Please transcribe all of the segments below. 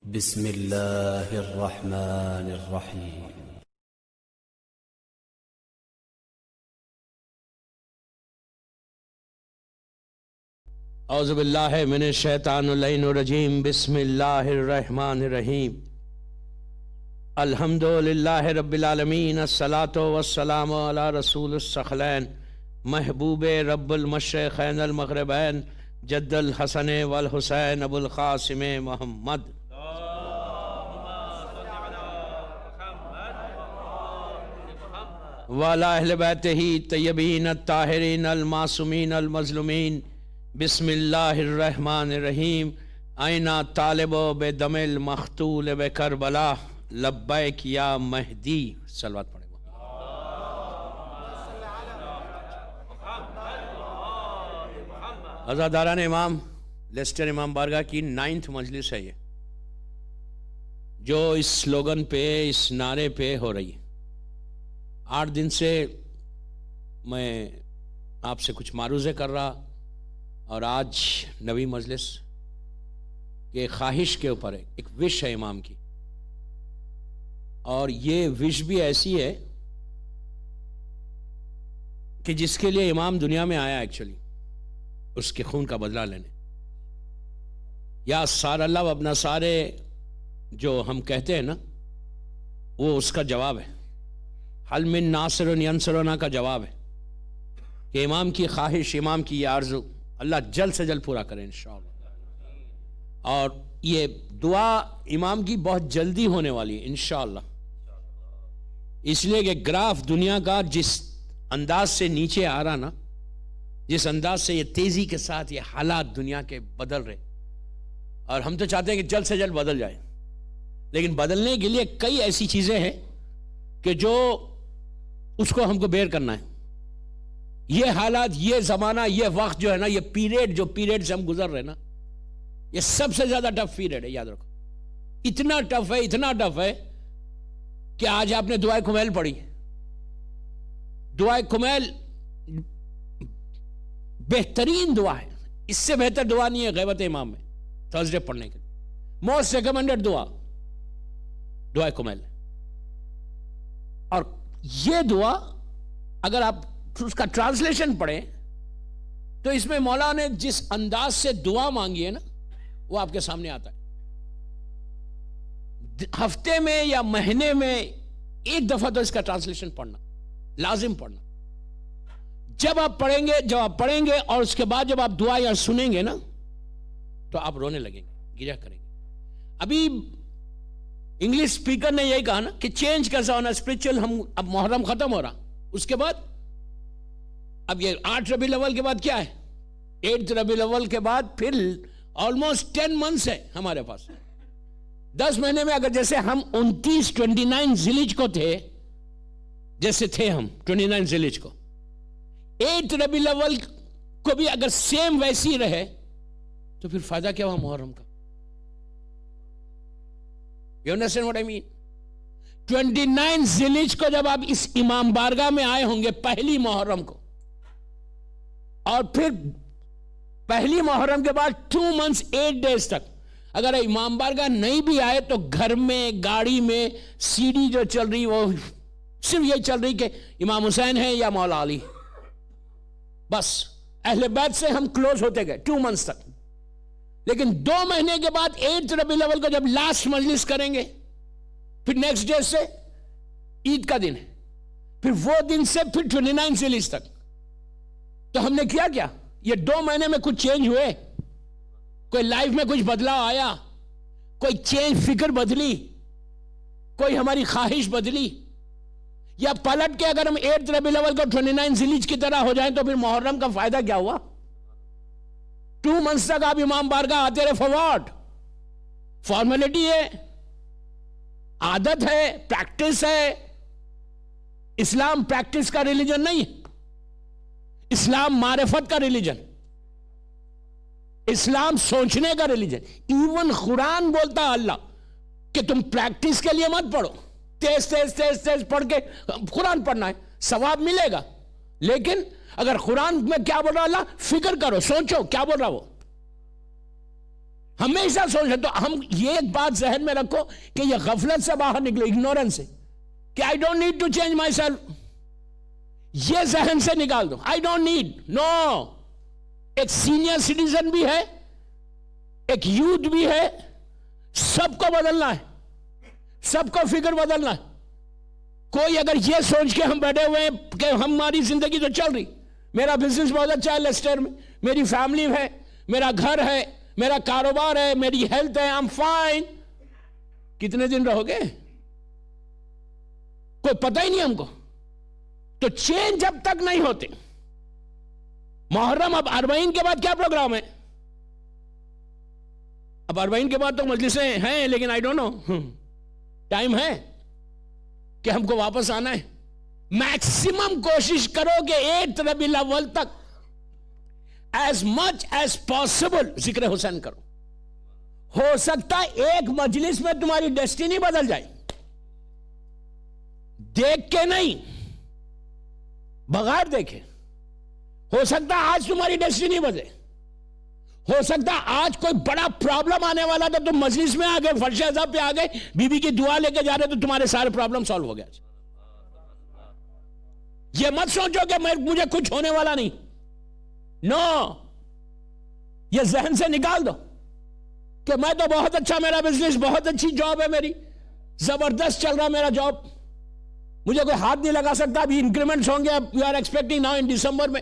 بسم اللہ الرحمن الرحیم۔ اعوذ باللہ من الشیطان اللعین الرجیم۔ بسم اللہ الرحمن الرحیم۔ الحمد للہ رب العالمین، الصلاۃ والسلام علی رسول الثقلین، محبوب رب المشرقین المغربین، جد الحسن والحسین ابو القاسم محمد۔ وعلی اہل بیتہ طیبین الطاہرین المعصومین المظلومین۔ بسم اللہ الرحمن الرحیم۔ آئینہ طالب بدم المقتول بکربلا، لبیک یا مہدی۔ صلوات پڑھیں۔ عزاداران امام، لیسٹر امام بارگاہ کی 9th مجلس ہے یہ، جو اس سلوگن پہ، اس نعرے پہ ہو رہی ہے۔ 8 دن سے میں آپ سے کچھ معروضے کر رہا، اور آج نویں مجلس کے خواہش کے اوپر ہے، ایک وش ہے امام کی، اور یہ وش بھی ایسی ہے کہ جس کے لیے امام دنیا میں آیا ایکچولی، اس کے خون کا بدلہ لینے۔ یا سار اللہ ابن سارے جو ہم کہتے ہیں نا، وہ اس کا جواب ہے، حل من ناصر ینصرنا کا جواب ہے، کہ امام کی خواہش، امام کی یہ آرزو اللہ جلد سے جلد پورا کرے انشاءاللہ۔ اور یہ دعا امام کی بہت جلدی ہونے والی ہے انشاءاللہ، اس لیے کہ گراف دنیا کا جس انداز سے نیچے آ رہا نا، جس انداز سے یہ تیزی کے ساتھ یہ حالات دنیا کے بدل رہے، اور ہم تو چاہتے ہیں کہ جلد سے جلد بدل جائے، لیکن بدلنے کے لیے کئی ایسی چیزیں ہیں کہ جو اس کو ہم کو بیئر کرنا ہے۔ یہ حالات، یہ زمانہ، یہ وقت جو ہے نا، یہ پیریڈ سے ہم گزر رہے نا، یہ سب سے زیادہ ٹف پیریڈ ہے، یاد رکھو۔ اتنا ٹف ہے کہ آج آپ نے دعائے کمیل پڑھی۔ دعائے کمیل بہترین دعا ہے، اس سے بہتر دعا نہیں ہے غیبت امام میں تھرسڈے پڑھنے کے لیے۔ موسٹ ریکمینڈڈ دعائے کمیل۔ اور یہ دعا اگر آپ اس کا ٹرانسلیشن پڑھیں تو اس میں مولا نے جس انداز سے دعا مانگی ہے نا، وہ آپ کے سامنے آتا ہے۔ ہفتے میں یا مہینے میں ایک دفعہ تو اس کا ٹرانسلیشن پڑھنا، لازم پڑھنا۔ جب آپ پڑھیں گے اور اس کے بعد جب آپ دعا یا سنیں گے نا، تو آپ رونے لگیں گے، گریا کریں گے۔ ابھی انگلش اسپیکر نے یہی کہا نا کہ چینج کیسا ہونا اسپرچل۔ ہم اب محرم ختم ہو رہا، اس کے بعد اب یہ 8 ربیع الاول کے بعد کیا ہے، 8 ربیع الاول کے بعد پھر آلموسٹ 10 منتھس ہے ہمارے پاس۔ 10 مہینے میں اگر جیسے ہم 29 ذی الحجہ کو تھے، جیسے تھے ہم 29 ذی الحجہ کو، 8 ربیع الاول کو بھی اگر سیم ویسی رہے تو پھر فائدہ کیا ہوا محرم کا؟ You understand what I mean? 29 ذی الحجہ کو جب آپ اس امام بارگاہ میں آئے ہوں گے پہلی محرم کو، اور پھر پہلی محرم کے بعد 2 months 8 days تک اگر امام بارگاہ نہیں بھی آئے تو گھر میں، گاڑی میں سی ڈی جو چل رہی وہ صرف یہ چل رہی کہ امام حسین ہے یا مولا علی، بس اہل بیت سے ہم کلوز ہوتے گئے 2 months تک۔ لیکن 2 مہینے کے بعد 8 ربیع الاول کو جب لاسٹ مجلس کریں گے، پھر نیکسٹ ڈے سے عید کا دن ہے، پھر وہ دن سے پھر 29 ذی الحجہ تک، تو ہم نے کیا یہ 2 مہینے میں کچھ چینج ہوئے؟ کوئی لائف میں کچھ بدلاؤ آیا؟ کوئی چینج، فکر بدلی؟ کوئی ہماری خواہش بدلی؟ یا پلٹ کے اگر ہم 8 ربیع الاول کو 29 ذی الحجہ کی طرح ہو جائیں تو پھر محرم کا فائدہ کیا ہوا؟ 2 months تک آپ امام بارگاہ آتے رہے، فارورڈ فارمیلٹی ہے، عادت ہے، پریکٹس ہے۔ اسلام پریکٹس کا ریلیجن نہیں ہے، اسلام معرفت کا ریلیجن، اسلام سوچنے کا ریلیجن۔ ایون قرآن بولتا اللہ کہ تم پریکٹس کے لیے مت پڑھو، تیز پڑھ کے قرآن پڑھنا ہے، ثواب ملے گا، لیکن اگر قرآن میں کیا بول رہا اللہ، فکر کرو، سوچو کیا بول رہا وہ۔ ہمیشہ سوچیں. تو ہم یہ ایک بات ذہن میں رکھو کہ یہ غفلت سے باہر نکلو, اگنورنس سے, کہ I don't need to change myself. یہ ذہن سے نکال دو, آئی ڈونٹ نیڈ. نو, ایک سینئر سٹیزن بھی ہے, ایک یوتھ بھی ہے, سب کو بدلنا ہے, سب کو فکر بدلنا ہے. کوئی اگر یہ سوچ کے ہم بیٹھے ہوئے ہیں کہ ہماری زندگی تو چل رہی, میرا بزنس بہت اچھا ہے لیسٹر میں, میری فیملی ہے, میرا گھر ہے, میرا کاروبار ہے, میری ہیلتھ ہے, I'm fine, کتنے دن رہو گے؟ کوئی پتہ ہی نہیں ہم کو. تو چینج جب تک نہیں ہوتے. محرم اب 40 کے بعد کیا پروگرام ہے؟ اب 40 کے بعد تو مجلسیں ہیں, لیکن آئی ڈونٹ نو ٹائم ہے کہ ہم کو واپس آنا ہے. میکسیمم کوشش کرو کہ 8 ربیع الاول تک ایز مچ ایز پاسبل ذکر حسین کرو. ہو سکتا ہے ایک مجلس میں تمہاری ڈیسٹینی بدل جائے, دیکھ کے نہیں, بغیر دیکھے. ہو سکتا ہے آج تمہاری ڈیسٹینی بدلے, ہو سکتا ہے آج کوئی بڑا پرابلم آنے والا تھا, تم مجلس میں آ گئے, فرش عذاب پہ آ گئے, بی بی کی دعا لے کے جا رہے تو تمہارے سارے پرابلم سالو ہو گیا. یہ مت سوچو کہ مجھے کچھ ہونے والا نہیں. نو, یہ ذہن سے نکال دو کہ میں تو بہت اچھا, میرا بزنس بہت اچھی جاب ہے, میری زبردست چل رہا میرا جاب, مجھے کوئی ہاتھ نہیں لگا سکتا. ابھی انکریمنٹس ہوں گے, you are expecting now in December میں.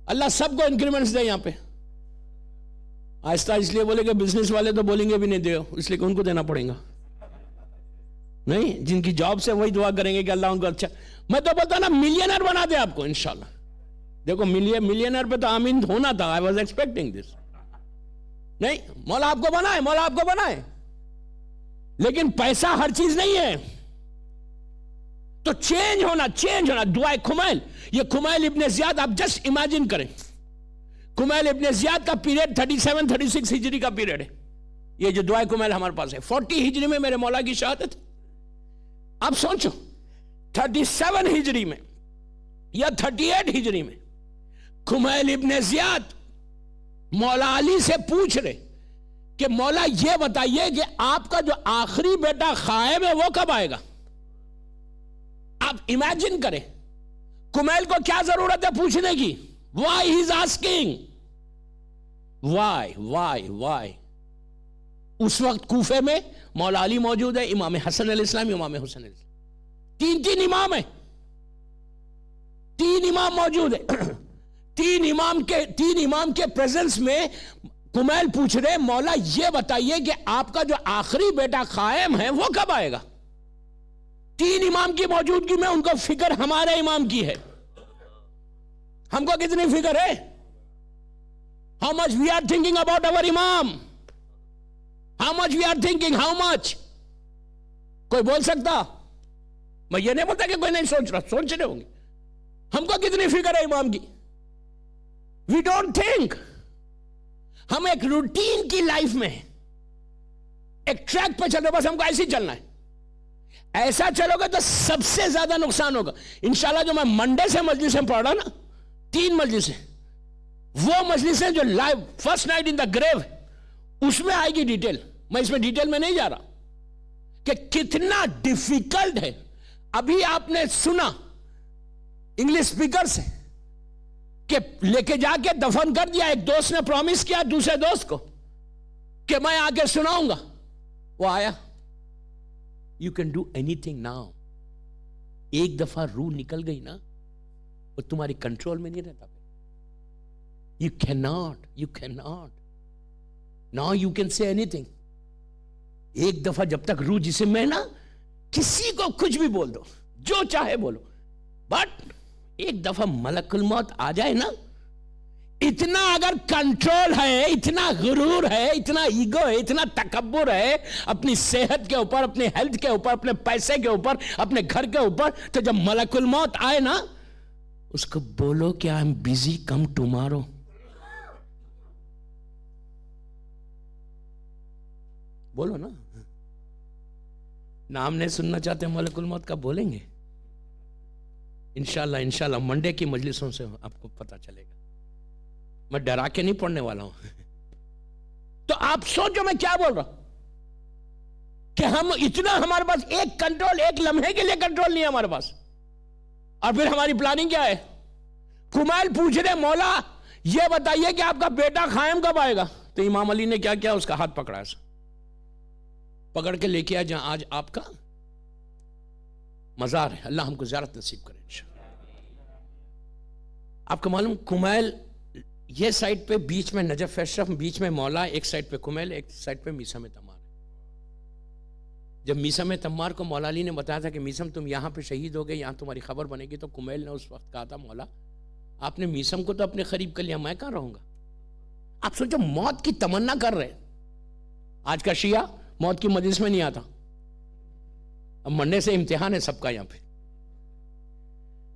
اللہ سب کو انکریمنٹس دے. یہاں پہ آہستہ اس لیے بولے کہ بزنس والے تو بولیں گے بھی نہیں دیو, اس لیے کہ ان کو دینا پڑے گا. نہیں, جن کی جاب سے وہی دعا کریں گے کہ اللہ ان کو اچھا. میں تو بولتا نا ملینر بنا دے آپ کو انشاءاللہ. دیکھو ملینر پہ تو آمین ہونا تھا, آئی واز ایکسپیکٹنگ دس. نہیں, مولا آپ کو بنائے, مولا آپ کو بنائے, لیکن پیسہ ہر چیز نہیں ہے. تو چینج ہونا. دعائے کمیل, یہ کمیل ابن زیاد, آپ جسٹ امیجن کریں, کمیل ابن زیاد کا پیریڈ 37-36 ہجری کا پیریڈ ہے. یہ جو دعائے کمیل ہمارے پاس ہے, 40 ہجری میں میرے مولا کی شہادت. آپ سوچو 37 ہجری میں یا 38 ہجری میں کمیل ابن زیاد مولا علی سے پوچھ رہے کہ مولا یہ بتائیے کہ آپ کا جو آخری بیٹا قائم ہے وہ کب آئے گا. آپ امیجن کریں, کمیل کو کیا ضرورت ہے پوچھنے کی. Why he is asking? Why? اس وقت کوفے میں مولا علی موجود ہے, امام حسن علیہ السلام, امام حسین علیہ السلام, تین امام ہیں, 3 امام موجود ہیں. 3 امام کے پریزنس میں کمیل پوچھ رہے مولا یہ بتائیے کہ آپ کا جو آخری بیٹا قائم ہے وہ کب آئے گا. 3 امام کی موجودگی میں ان کو فکر ہمارے امام کی ہے. ہم کو کتنی فکر ہے؟ How much we are thinking about our imam? How much we are thinking? How much? کوئی بول سکتا؟ میں یہ نہیں بولتا کہ کوئی نہیں سوچ رہا, سوچ رہے ہوں گے. ہم کو کتنی فکر ہے امام کی؟ We don't think. ہم ایک روٹین کی لائف میں ایک ٹریک پہ چل رہے, بس ہم کو ایسے ہی چلنا ہے. ایسا چلو گے تو سب سے زیادہ نقصان ہوگا. انشاءاللہ جو میں منڈے سے مجلسیں پڑھ رہا نا, 3 مجلسیں, وہ مجلسیں جو لائیو فرسٹ نائٹ ان دا گریو, اس میں آئے گی ڈیٹیل. میں اس میں ڈیٹیل میں نہیں جا رہا کہ کتنا ڈیفیکلٹ ہے. ابھی آپ نے سنا انگلش اسپیکر سے کہ لے کے جا کے دفن کر دیا. ایک دوست نے پرومس کیا دوسرے دوست کو کہ میں آ کے سناؤں گا, وہ آیا. You can do anything now. ایک دفعہ روح نکل گئی نا, وہ تمہاری کنٹرول میں نہیں رہتا. You cannot. Now you can say anything. ایک دفعہ جب تک روح جسم میں نا, کسی کو کچھ بھی بول دو, جو چاہے بولو, بٹ ایک دفعہ ملک الموت آ جائے نا, اتنا اگر کنٹرول ہے, اتنا غرور ہے, اتنا ایگو ہے, اتنا تکبر ہے اپنی صحت کے اوپر, اپنی ہیلتھ کے اوپر, اپنے پیسے کے اوپر, اپنے گھر کے اوپر, تو جب ملک الموت آئے نا, اس کو بولو کہ I am busy, come tomorrow. بولو نا, نام نہیں سننا چاہتے ملک الموت کا, بولیں گے انشاءاللہ منڈے کی مجلسوں سے آپ کو پتا چلے گا. میں ڈرا کے نہیں پڑھنے والا ہوں, تو آپ سوچو میں کیا بول رہا ہوں کہ ہم اتنا, ہمارے پاس ایک کنٹرول, ایک لمحے کے لیے کنٹرول نہیں ہے ہمارے پاس. اور پھر ہماری پلاننگ کیا ہے؟ کمیل پوچھ رہے مولا یہ بتائیے کہ آپ کا بیٹا قائم کب آئے گا؟ تو امام علی نے کیا کیا؟ اس کا ہاتھ پکڑا, ایسا پکڑ کے لے کے آیا جہاں آج آپ کا مزار ہے. اللہ ہم کو زیارت نصیب کرے انشاءاللہ. آپ کو معلوم کمیل یہ سائڈ پہ بیچ میں نجف اشرف, بیچ میں مولا, ایک سائڈ پہ کمیل, ایک سائڈ پہ میثم تمار. جب میثم تمار کو مولا علی نے بتایا تھا کہ میثم تم یہاں پہ شہید ہو گئے, یہاں تمہاری خبر بنے گی, تو کمیل نے اس وقت کہا تھا مولا آپ نے میثم کو تو اپنے قریب کر لیا, میں کہاں رہوں گا؟ آپ سوچو موت کی تمنا کر رہے. آج کا شیعہ موت کی مجلس میں نہیں آتا, اب مرنے سے امتحان ہے سب کا یہاں پہ.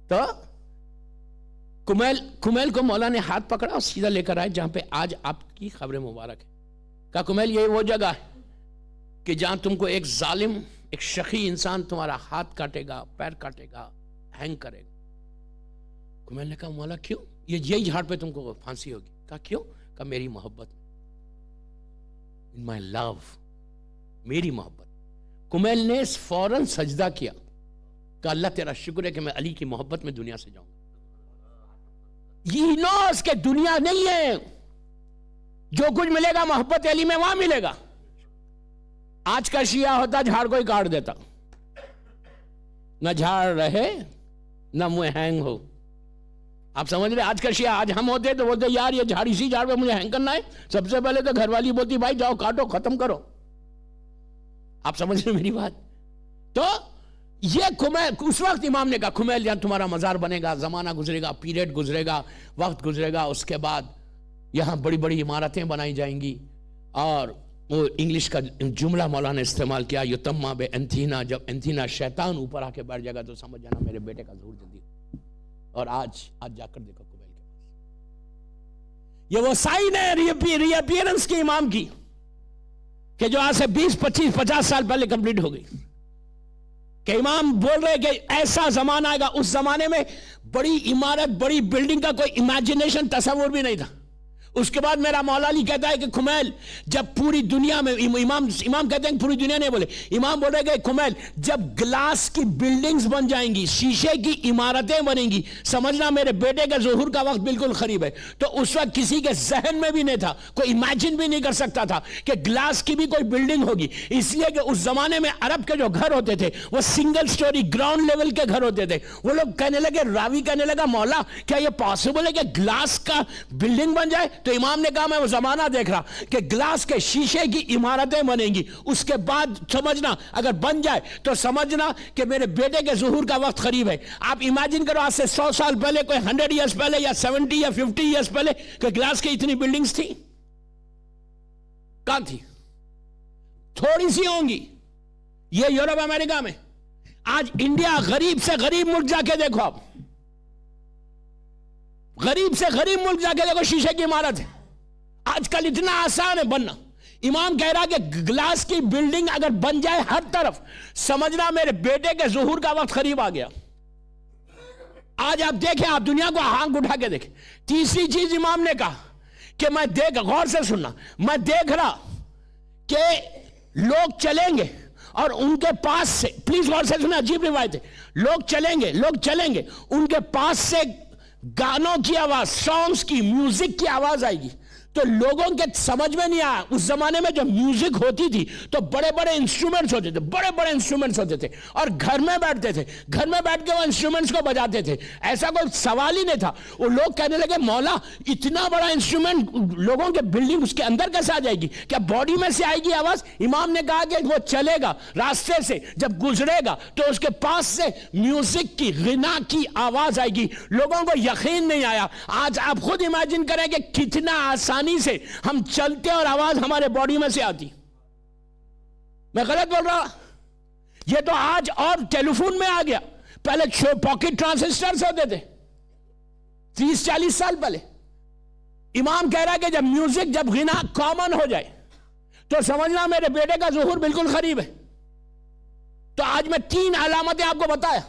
تو کمیل کو مولا نے ہاتھ پکڑا اور سیدھا لے کر آئے جہاں پہ آج آپ کی قبر مبارک ہے. کہا کمیل یہ وہ جگہ ہے کہ جہاں تم کو ایک ظالم, ایک شقی انسان تمہارا ہاتھ کاٹے گا, پیر کاٹے گا, ہینگ کرے گا. کمیل نے کہا مولا کیوں؟ یہی جھاڑ پہ تم کو پھانسی ہوگی. کہا کیوں؟ کہا میری محبت, ان مائی لو, میری محبت. کمیل نے فوراً سجدہ کیا, کہا اللہ تیرا شکر ہے کہ میں علی کی محبت میں دنیا سے جاؤں گا. یہ نوز کہ دنیا نہیں ہے, جو کچھ ملے گا محبت علی میں وہاں ملے گا. آج کا شیعہ ہوتا جھاڑ کو ہی کاٹ دیتا, نہ جھاڑ رہے نہ منہ ہینگ ہو. آپ سمجھ رہے؟ آج کا شیعہ, آج ہم ہوتے تو بولتے یار یہ جھاڑ اسی جھاڑ پہ مجھے ہینگ کرنا ہے. سب سے پہلے تو گھر والی بولتی بھائی جاؤ کاٹو ختم کرو. آپ سمجھ رہے میری بات؟ تو یہ کمیل, اس وقت امام نے کہا کمیل جہاں تمہارا مزار بنے گا, زمانہ گزرے گا, پیریڈ گزرے گا, وقت گزرے گا, اس کے بعد یہاں بڑی بڑی عمارتیں بنائی جائیں گی. اور وہ انگلش کا جملہ مولانا نے استعمال کیا یتما بے انتھینا, جب انتھینا شیطان اوپر آ کے بیٹھ جائے گا تو سمجھ جانا میرے بیٹے کا ظہور جلدی. اور آج جا کر دیکھو کمیل کے پاس یہ وہ سائن ہے ری اپیئرنس کی امام کی, کہ جو آج سے 20 25 50 سال پہلے کمپلیٹ ہو گئی. کہ امام بول رہے کہ ایسا زمانہ آئے گا, اس زمانے میں بڑی عمارت, بڑی بلڈنگ کا کوئی امیجنیشن, تصور بھی نہیں تھا. اس کے بعد میرا مولا علی کہتا ہے کہ کمیل جب پوری دنیا میں, امام کہتے ہیں کہ پوری دنیا نہیں بولے, امام بول رہے کہ کمیل جب گلاس کی بلڈنگز بن جائیں گی, شیشے کی عمارتیں بنیں گی, سمجھنا میرے بیٹے کے ظہور کا وقت بالکل قریب ہے. تو اس وقت کسی کے ذہن میں بھی نہیں تھا, کوئی امیجن بھی نہیں کر سکتا تھا کہ گلاس کی بھی کوئی بلڈنگ ہوگی. اس لیے کہ اس زمانے میں عرب کے جو گھر ہوتے تھے وہ سنگل سٹوری گراؤنڈ لیول کے گھر ہوتے تھے. وہ لوگ کہنے لگے, راوی کہنے لگا مولا کیا یہ پاسبل ہے کہ گلاس کا بلڈنگ بن جائے؟ تو امام نے کہا میں وہ زمانہ دیکھ رہا کہ گلاس کے شیشے کی عمارتیں بنیں گی. اس کے بعد سمجھنا اگر بن جائے تو سمجھنا کہ میرے بیٹے کے ظہور کا وقت قریب ہے. آپ امیجن کرو آج سے 100 سال پہلے, کوئی 100 ایئرز پہلے یا 70 یا 50 ایئرز پہلے کہ گلاس کی اتنی بلڈنگز تھی کہاں تھی؟ تھوڑی سی ہوں گی. یہ یورپ امریکہ میں. آج انڈیا غریب سے غریب ملک جا کے دیکھو, آپ غریب سے غریب ملک جا کے دیکھو, شیشے کی عمارت ہے. آج کل اتنا آسان ہے بننا. امام کہہ رہا کہ گلاس کی بلڈنگ اگر بن جائے ہر طرف, سمجھنا میرے بیٹے کے ظہور کا وقت قریب آ گیا. آج آپ دیکھیں, آپ دنیا کو آنکھ اٹھا کے دیکھیں. تیسری چیز امام نے کہا کہ میں دیکھ, غور سے سننا, میں دیکھ رہا کہ لوگ چلیں گے اور ان کے پاس سے, پلیز غور سے سننا, عجیب روایت ہے, لوگ چلیں گے ان کے پاس سے گانوں کی آواز, سانگز کی, میوزک کی آواز آئے گی. تو لوگوں کے سمجھ میں نہیں آیا, اس زمانے میں جب میوزک ہوتی تھی تو بڑے بڑے انسٹرومنٹس ہوتے تھے, اور گھر میں بیٹھتے تھے, گھر میں بیٹھ کے وہ انسٹرومنٹس کو بجاتے تھے. ایسا کوئی سوال ہی نہیں تھا. وہ لوگ کہنے لگے مولا اتنا بڑا انسٹرومنٹ لوگوں کے بلڈنگ اس کے اندر کیسے آ جائے گی, کیا باڈی میں سے آئے گی آواز؟ امام نے کہا کہ وہ چلے گا راستے سے, جب گزرے گا تو اس کے پاس سے میوزک کی, غنا کی آواز آئے گی. لوگوں کو یقین نہیں آیا. آج آپ خود امیجن کریں کہ کتنا آسانی سے ہم چلتے اور آواز ہمارے باڈی میں سے آتی. میں غلط بول رہا؟ یہ تو آج اور ٹیلی فون میں آ گیا. پہلے پاکٹ ٹرانزسٹرز ہوتے تھے 30-40 سال پہلے. امام کہہ رہا ہے کہ جب میوزک, جب غنا کامن ہو جائے تو سمجھنا میرے بیٹے کا ظہور بالکل قریب ہے. تو آج میں 3 علامتیں آپ کو بتایا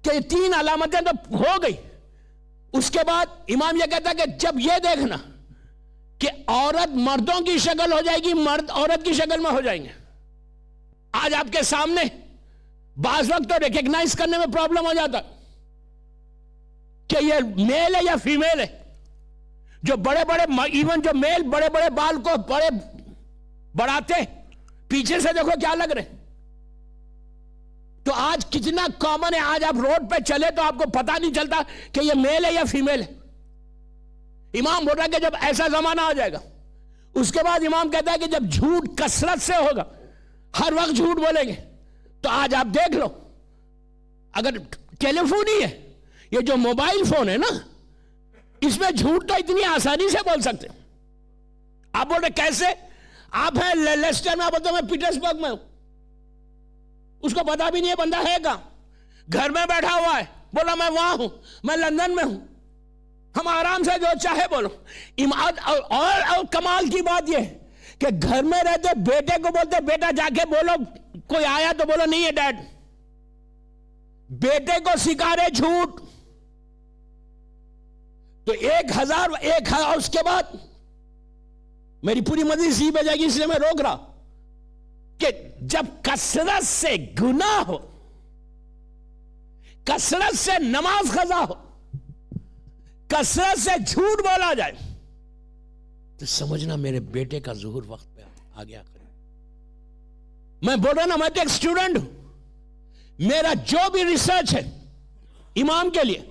کہ یہ 3 علامتیں تو ہو گئی. اس کے بعد امام یہ کہتا ہے کہ جب یہ دیکھنا کہ عورت مردوں کی شکل ہو جائے گی، مرد عورت کی شکل میں ہو جائیں گے. آج آپ کے سامنے بعض وقت تو ریکگنائز کرنے میں پرابلم ہو جاتا کہ یہ میل ہے یا فیمیل ہے. جو بڑے بڑے ایون جو میل بڑے بڑے بال کو بڑے بڑھاتے، پیچھے سے دیکھو کیا لگ رہے. تو آج کتنا کامن ہے، آج آپ روڈ پہ چلے تو آپ کو پتا نہیں چلتا کہ یہ میل ہے یا فیمیل ہے. امام بول رہا ہے کہ جب ایسا زمانہ آ جائے گا، اس کے بعد امام کہتا ہے کہ جب جھوٹ کثرت سے ہوگا، ہر وقت جھوٹ بولیں گے. تو آج آپ دیکھ لو، اگر ٹیلی فون ہی ہے، یہ جو موبائل فون ہے نا، اس میں جھوٹ تو اتنی آسانی سے بول سکتے. آپ بول رہے کیسے؟ آپ ہیں لیسٹر میں، آپ بولتے میں پیٹرسبرگ میں ہوں، اس کو پتا بھی نہیں ہے بندہ ہے کہاں، گھر میں بیٹھا ہوا ہے، بولا میں وہاں ہوں، میں لندن میں ہوں. ہم آرام سے جو چاہے بولو. اور کمال کی بات یہ کہ گھر میں رہتے بیٹے کو بولتے بیٹا جا کے بولو، کوئی آیا تو بولو نہیں ہے ڈیڈ. بیٹے کو سکھا رہے جھوٹ. تو 1001 اس کے بعد میری پوری مجلس ہی بہ جائے گی، اس لیے میں روک رہا کہ جب کثرت سے گناہ ہو، کثرت سے نماز قضا ہو، کثرت سے جھوٹ بولا جائے، تو سمجھنا میرے بیٹے کا ظہور وقت پہ آ گیا. میں بول رہا نا، میں تو ایک اسٹوڈنٹ ہوں. میرا جو بھی ریسرچ ہے امام کے لیے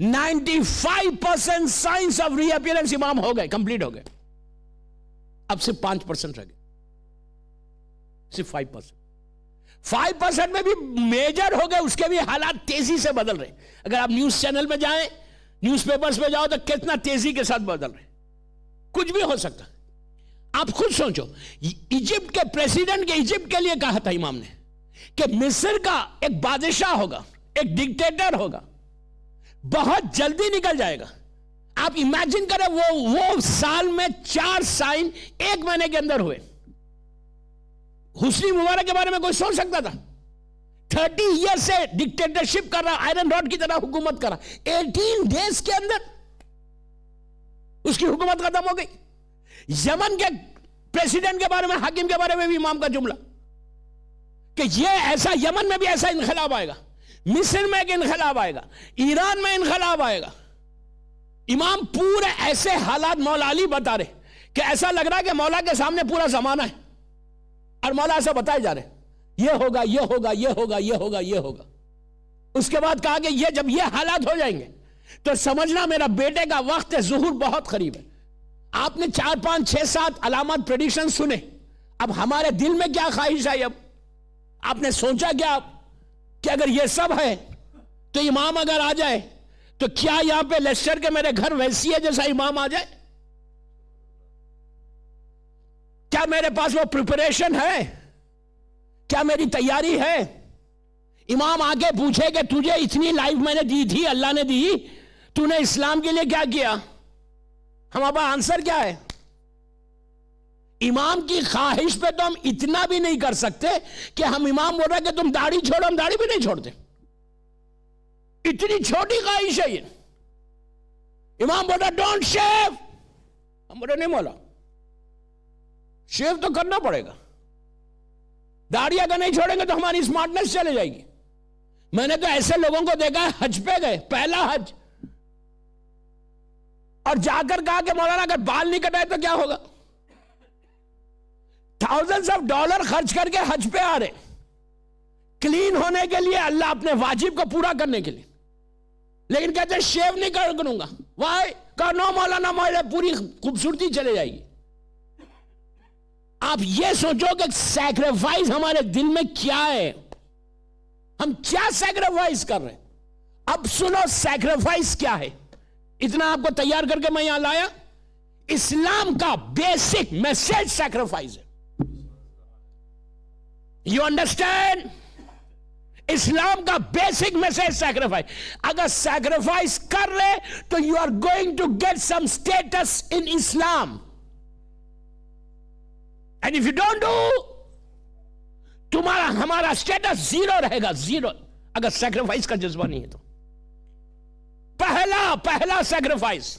95% سائنس آف ری اپیئرنس امام ہو گئے، کمپلیٹ ہو گئے. اب صرف 5% رہ گئے، صرف 5% میں بھی میجر ہو گئے. اس کے بھی حالات تیزی سے بدل رہے. اگر آپ نیوز چینل میں جائیں، نیوز پیپرز پہ جاؤ تو کتنا تیزی کے ساتھ بدل رہے. کچھ بھی ہو سکتا. آپ خود سوچو، ایجپٹ کے پریزیڈنٹ کے ایجپٹ کے لیے کہا تھا امام نے کہ مصر کا ایک بادشاہ ہوگا، ایک ڈکٹیٹر ہوگا، بہت جلدی نکل جائے گا. آپ امیجن کریں وہ سال میں 4 سائن 1 مہینے کے اندر ہوئے. حسنی مبارک کے بارے میں کوئی سوچ سکتا تھا؟ 30 ایئر سے ڈکٹیٹرشپ کر رہا، آئرن راڈ کی طرح حکومت کر رہا، 18 ڈیز کے اندر اس کی حکومت ختم ہو گئی. یمن کے پریزیڈنٹ کے بارے میں، حاکم کے بارے میں بھی امام کا جملہ کہ یہ ایسا، یمن میں بھی ایسا انقلاب آئے گا، مصر میں ایک انقلاب آئے گا، ایران میں انقلاب آئے گا. امام پورے ایسے حالات مولا علی بتا رہے کہ ایسا لگ رہا ہے کہ مولا کے سامنے پورا زمانہ ہے اور مولا ایسا بتائے جا رہے یہ ہوگا، یہ ہوگا، یہ ہوگا، یہ ہوگا، یہ ہوگا. اس کے بعد کہا کہ یہ جب یہ حالات ہو جائیں گے تو سمجھنا میرا بیٹے کا وقت ظہور بہت قریب ہے. آپ نے 4 5 6 7 علامات پریڈکشن سنے. اب ہمارے دل میں کیا خواہش ہے؟ اب آپ نے سوچا کیا کہ اگر یہ سب ہے تو امام اگر آ جائے تو کیا یہاں پہ لیسٹر کے میرے گھر ویسی ہے جیسا امام آ جائے؟ کیا میرے پاس وہ پریپریشن ہے؟ کیا میری تیاری ہے؟ امام آگے پوچھے کہ تجھے اتنی لائف میں نے دی تھی، اللہ نے دی، تو نے اسلام کے لیے کیا کیا؟ ہمارا پاس آنسر کیا ہے؟ امام کی خواہش پہ تو ہم اتنا بھی نہیں کر سکتے کہ ہم امام بول رہے کہ تم داڑھی چھوڑو، ہم داڑھی بھی نہیں چھوڑتے. اتنی چھوٹی خواہش ہے یہ. امام بول رہا ڈونٹ شیو، ہم بول رہے نہیں مولا شیو تو کرنا پڑے گا. داڑھی اگر نہیں چھوڑیں گے تو ہماری اسمارٹنس چلے جائے گی. میں نے تو ایسے لوگوں کو دیکھا ہے، حج پہ گئے، پہلا حج، اور جا کر کہا کہ مولانا اگر بال نہیں کٹائے تو کیا ہوگا؟ $thousands خرچ کر کے حج پہ آ رہے، کلین ہونے کے لیے، اللہ اپنے واجب کو پورا کرنے کے لیے، لیکن کہتے ہیں شیو نہیں کروں گا. وائی؟ کہا نو مولانا، مولا پوری خوبصورتی چلے جائے گی. آپ یہ سوچو کہ سیکریفائس ہمارے دل میں کیا ہے، ہم کیا سیکریفائس کر رہے ہیں. اب سنو سیکریفائس کیا ہے. اتنا آپ کو تیار کر کے میں یہاں لایا. اسلام کا بیسک میسج سیکریفائس ہے. You understand? اسلام کا بیسک میسج سیکریفائس. اگر سیکریفائس کر رہے تو you are going to get some status in Islam. And if you don't do, تمہارا ہمارا اسٹیٹس زیرو رہے گا، زیرو، اگر سیکریفائس کا جذبہ نہیں ہے تو. پہلا سیکریفائس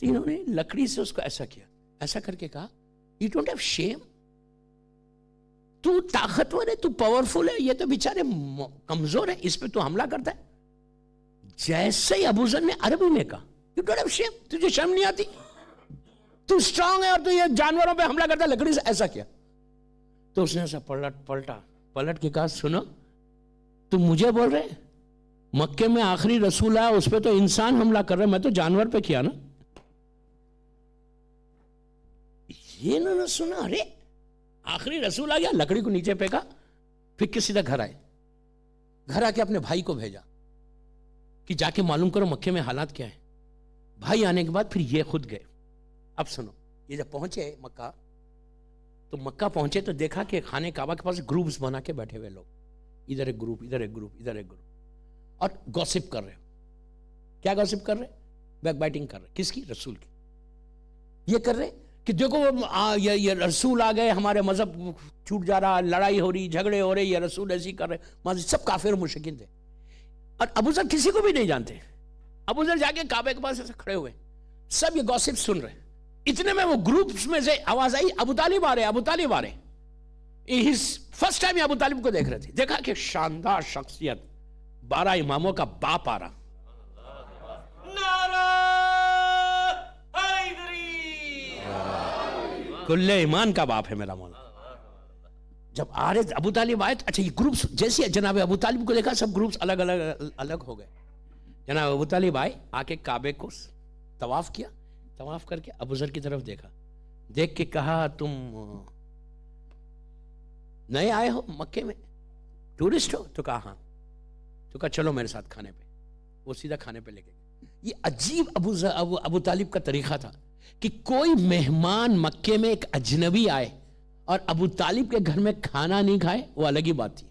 تو انہوں نے لکڑی سے اس کو ایسا کیا, ایسا کر کے کہا یو ڈونٹ ہیو شیم, تو طاقتور ہے, تو پاورفل ہے, یہ تو بیچارے کمزور ہے, اس پہ تو حملہ کرتا ہے. جیسے ہی ابو ذر نے عربی میں کہا یو ڈونٹ ہیو شیم, تجھے شرم نہیں آتی, تو اسٹرانگ ہے اور تو یہ جانوروں پہ حملہ کرتا ہے, لکڑی سے ایسا کیا. تو اس نے ایسا پلٹ کے کہا سنو, تم مجھے بول رہے مکے میں آخری رسول آیا اس پہ تو انسان حملہ کر رہے, میں تو جانور پہ کیا نا. یہ انہوں نے سنا, ارے آخری رسول آ گیا, لکڑی کو نیچے پھینکا, پھر کس سیدھا گھر آئے, گھر آ کے اپنے بھائی کو بھیجا کہ جا کے معلوم کرو مکے میں حالات کیا ہے. بھائی آنے کے بعد پھر یہ خود گئے. اب سنو, یہ جب پہنچے مکہ, تو مکہ پہنچے تو دیکھا کہ خانہ کعبہ کے پاس گروپس بنا کے بیٹھے ہوئے لوگ, ادھر ایک گروپ, ادھر ایک گروپ, ادھر ایک گروپ, اور گوسپ کر رہے. کیا گوسپ کر رہے؟ بیک بائٹنگ کر رہے. کس کی؟ رسول کی. یہ کر رہے کہ دیکھو یہ رسول آ گئے, ہمارے مذہب چھوٹ جا رہا, لڑائی ہو رہی, جھگڑے ہو رہے, یہ رسول ایسی کر رہے. سب کافر اور مشرکین تھے, اور ابو ذر کسی کو بھی نہیں جانتے. ابو ذر جا کے کعبے کے پاس ایسے کھڑے ہوئے, سب یہ گوسپ سن رہے. اتنے میں وہ گروپس میں سے آواز آئی ابو طالب آ رہے, ابو طالب آ رہے. فرسٹ ٹائم یہ ابو طالب کو دیکھ رہے تھے. دیکھا کہ شاندار شخصیت, 12 اماموں کا باپ آ رہا. کل ایمان کا باپ ہے میرا مولا. جب آ رہے ابو طالب آئے, اچھا یہ گروپس جیسے جناب ابو طالب کو دیکھا, سب گروپس الگ ہو گئے. جناب ابو طالب آئے, آ کے کعبے کو طواف کیا, طواف کر کے ابو ذر کی طرف دیکھا, دیکھ کے کہا تم نئے آئے ہو مکے میں, ٹورسٹ ہو؟ تو کہا ہاں. تو کہا چلو میرے ساتھ کھانے پہ. وہ سیدھا کھانے پہ لے کے گئے. یہ عجیب ابو طالب کا طریقہ تھا کہ کوئی مہمان مکے میں ایک اجنبی آئے اور ابو طالب کے گھر میں کھانا نہیں کھائے, وہ الگ ہی بات تھی.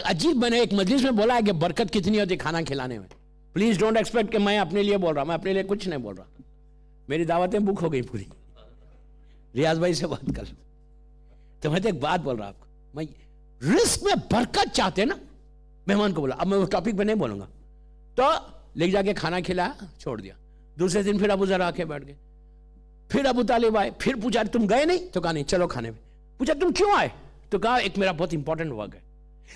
عجیب. میں نے ایک مجلس میں بولا ہے کہ برکت کتنی ہوتی کھانا کھلانے میں. پلیز ڈونٹ ایکسپیکٹ کہ میں اپنے لیے بول رہا, میں اپنے لیے کچھ نہیں بول رہا. میری دعوتیں بک ہو گئی پوری. ریاض بھائی سے بات کر. تو میں تو ایک بات بول رہا آپ کو, میں رزق میں برکت چاہتے نا, مہمان کو بولا. اب میں اس ٹاپک پہ نہیں بولوں گا. تو لے جا کے کھانا کھلایا, چھوڑ دیا. دوسرے دن پھر ابو ذر آ کے بیٹھ گئے. پھر ابو طالب آئے, پھر پوچھا تم گئے نہیں؟ تو کہا نہیں, چلو کھانے میں. پوچھا تم کیوں آئے؟ تو کہا ایک میرا بہت امپورٹنٹ ورک ہے.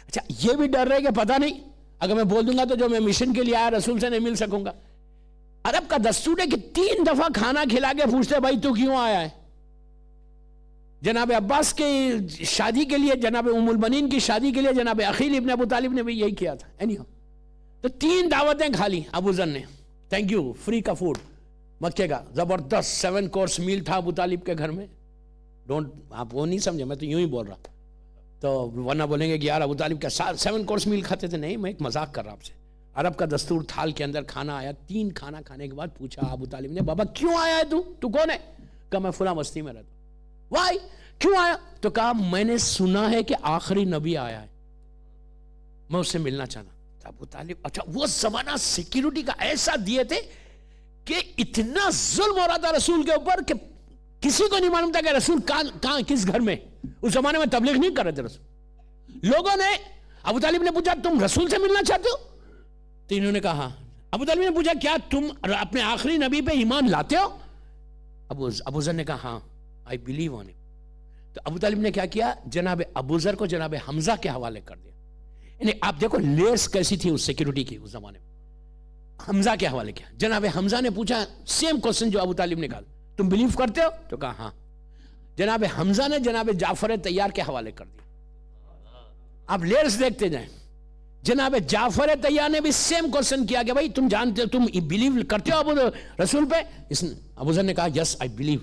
اچھا یہ بھی ڈر رہے کہ پتہ نہیں اگر میں بول دوں گا تو جو میں مشن کے لیے آیا رسول سے نہیں مل سکوں گا. عرب کا دستور ہے کہ 3 دفعہ کھانا کھلا کے پوچھتے بھائی تو کیوں آیا ہے. جناب عباس کی شادی کے لیے, جناب ام المنین کی شادی کے لیے جناب عقیل ابن ابو طالب نے بھی یہی کیا تھا. تو 3 دعوتیں کھا لی ابو ذر نے. تھینک یو, فری کا فوڈ مکے کا زبردست 7 کورس میل تھا ابو طالب کے گھر میں. آپ وہ نہیں سمجھے, میں تو یوں ہی بول رہا. تو ورنہ بولیں گے کہ یار ابو طالب کا 7 کورس میل کھاتے تھے. نہیں, میں ایک مذاق کر رہا آپ سے. عرب کا دستور, تھال کے اندر کھانا آیا. 3 کھانا کھانے کے بعد پوچھا ابو طالب نے, بابا کیوں آیا ہے تو کون ہے؟ کہا میں فلاں بستی میں رہتا ہوں. وائی, کیوں آیا؟ تو کہا میں نے سنا ہے کہ آخری نبی آیا ہے, میں اس سے ملنا چاہتا. ابو طالب, اچھا وہ زمانہ سیکیورٹی کا ایسا دیے تھے کہ اتنا ظلم ہو رہا تھا رسول کے اوپر کہ کسی کو نہیں معلوم تھا کہ رسول کہاں کس گھر میں. اس زمانے میں تبلیغ نہیں کر رہے تھے رسول. لوگوں نے, ابو طالب نے پوچھا تم رسول سے ملنا چاہتے ہو؟ تو انہوں نے کہا. ابو طالب نے پوچھا کیا تم اپنے آخری نبی پہ ایمان لاتے ہو؟ ابو ذر نے کہا ہاں, آئی بلیو آن اٹ. تو ابو طالب نے کیا کیا, جناب ابو ذر کو جناب حمزہ کے حوالے کر دیا. یعنی آپ دیکھو لیئرز کیسی تھی اس سیکیورٹی کی اس زمانے میں. حمزہ کے حوالے کیا. جناب حمزہ نے پوچھا سیم کوسچن جو ابو طالب نے کہا, تم بلیو کرتے ہو؟ تو کہا ہاں. جناب حمزہ نے جناب جعفر طیار کے حوالے کر دیا. آپ لیئرز دیکھتے جائیں. جناب جعفر طیار نے بھی سیم کوسچن کیا کہ بھائی تم جانتے ہو, تم بلیو کرتے ہو ابو رسول پہ؟ ابو ذر نے کہا یس آئی بلیو.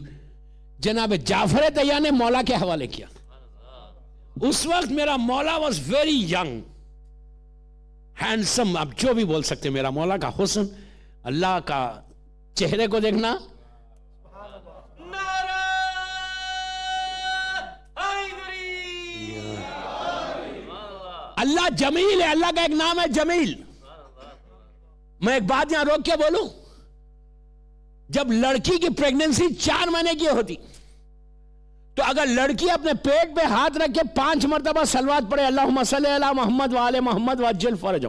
جناب جعفر طیار نے مولا کے حوالے کیا. اس وقت میرا مولا واز ویری ینگ, ہینڈسم, آپ جو بھی بول سکتے. میرا مولا کا حسن, اللہ کا چہرے کو دیکھنا. اللہ جمیل ہے, اللہ کا ایک نام ہے جمیل. میں ایک بات یہاں روک کے بولوں, جب لڑکی کی پریگننسی 4 مہینے کی ہوتی تو اگر لڑکی اپنے پیٹ پہ ہاتھ رکھ کے 5 مرتبہ صلوات پڑھے, اللہم صلی علی محمد وآل محمد وعجل فرجہ,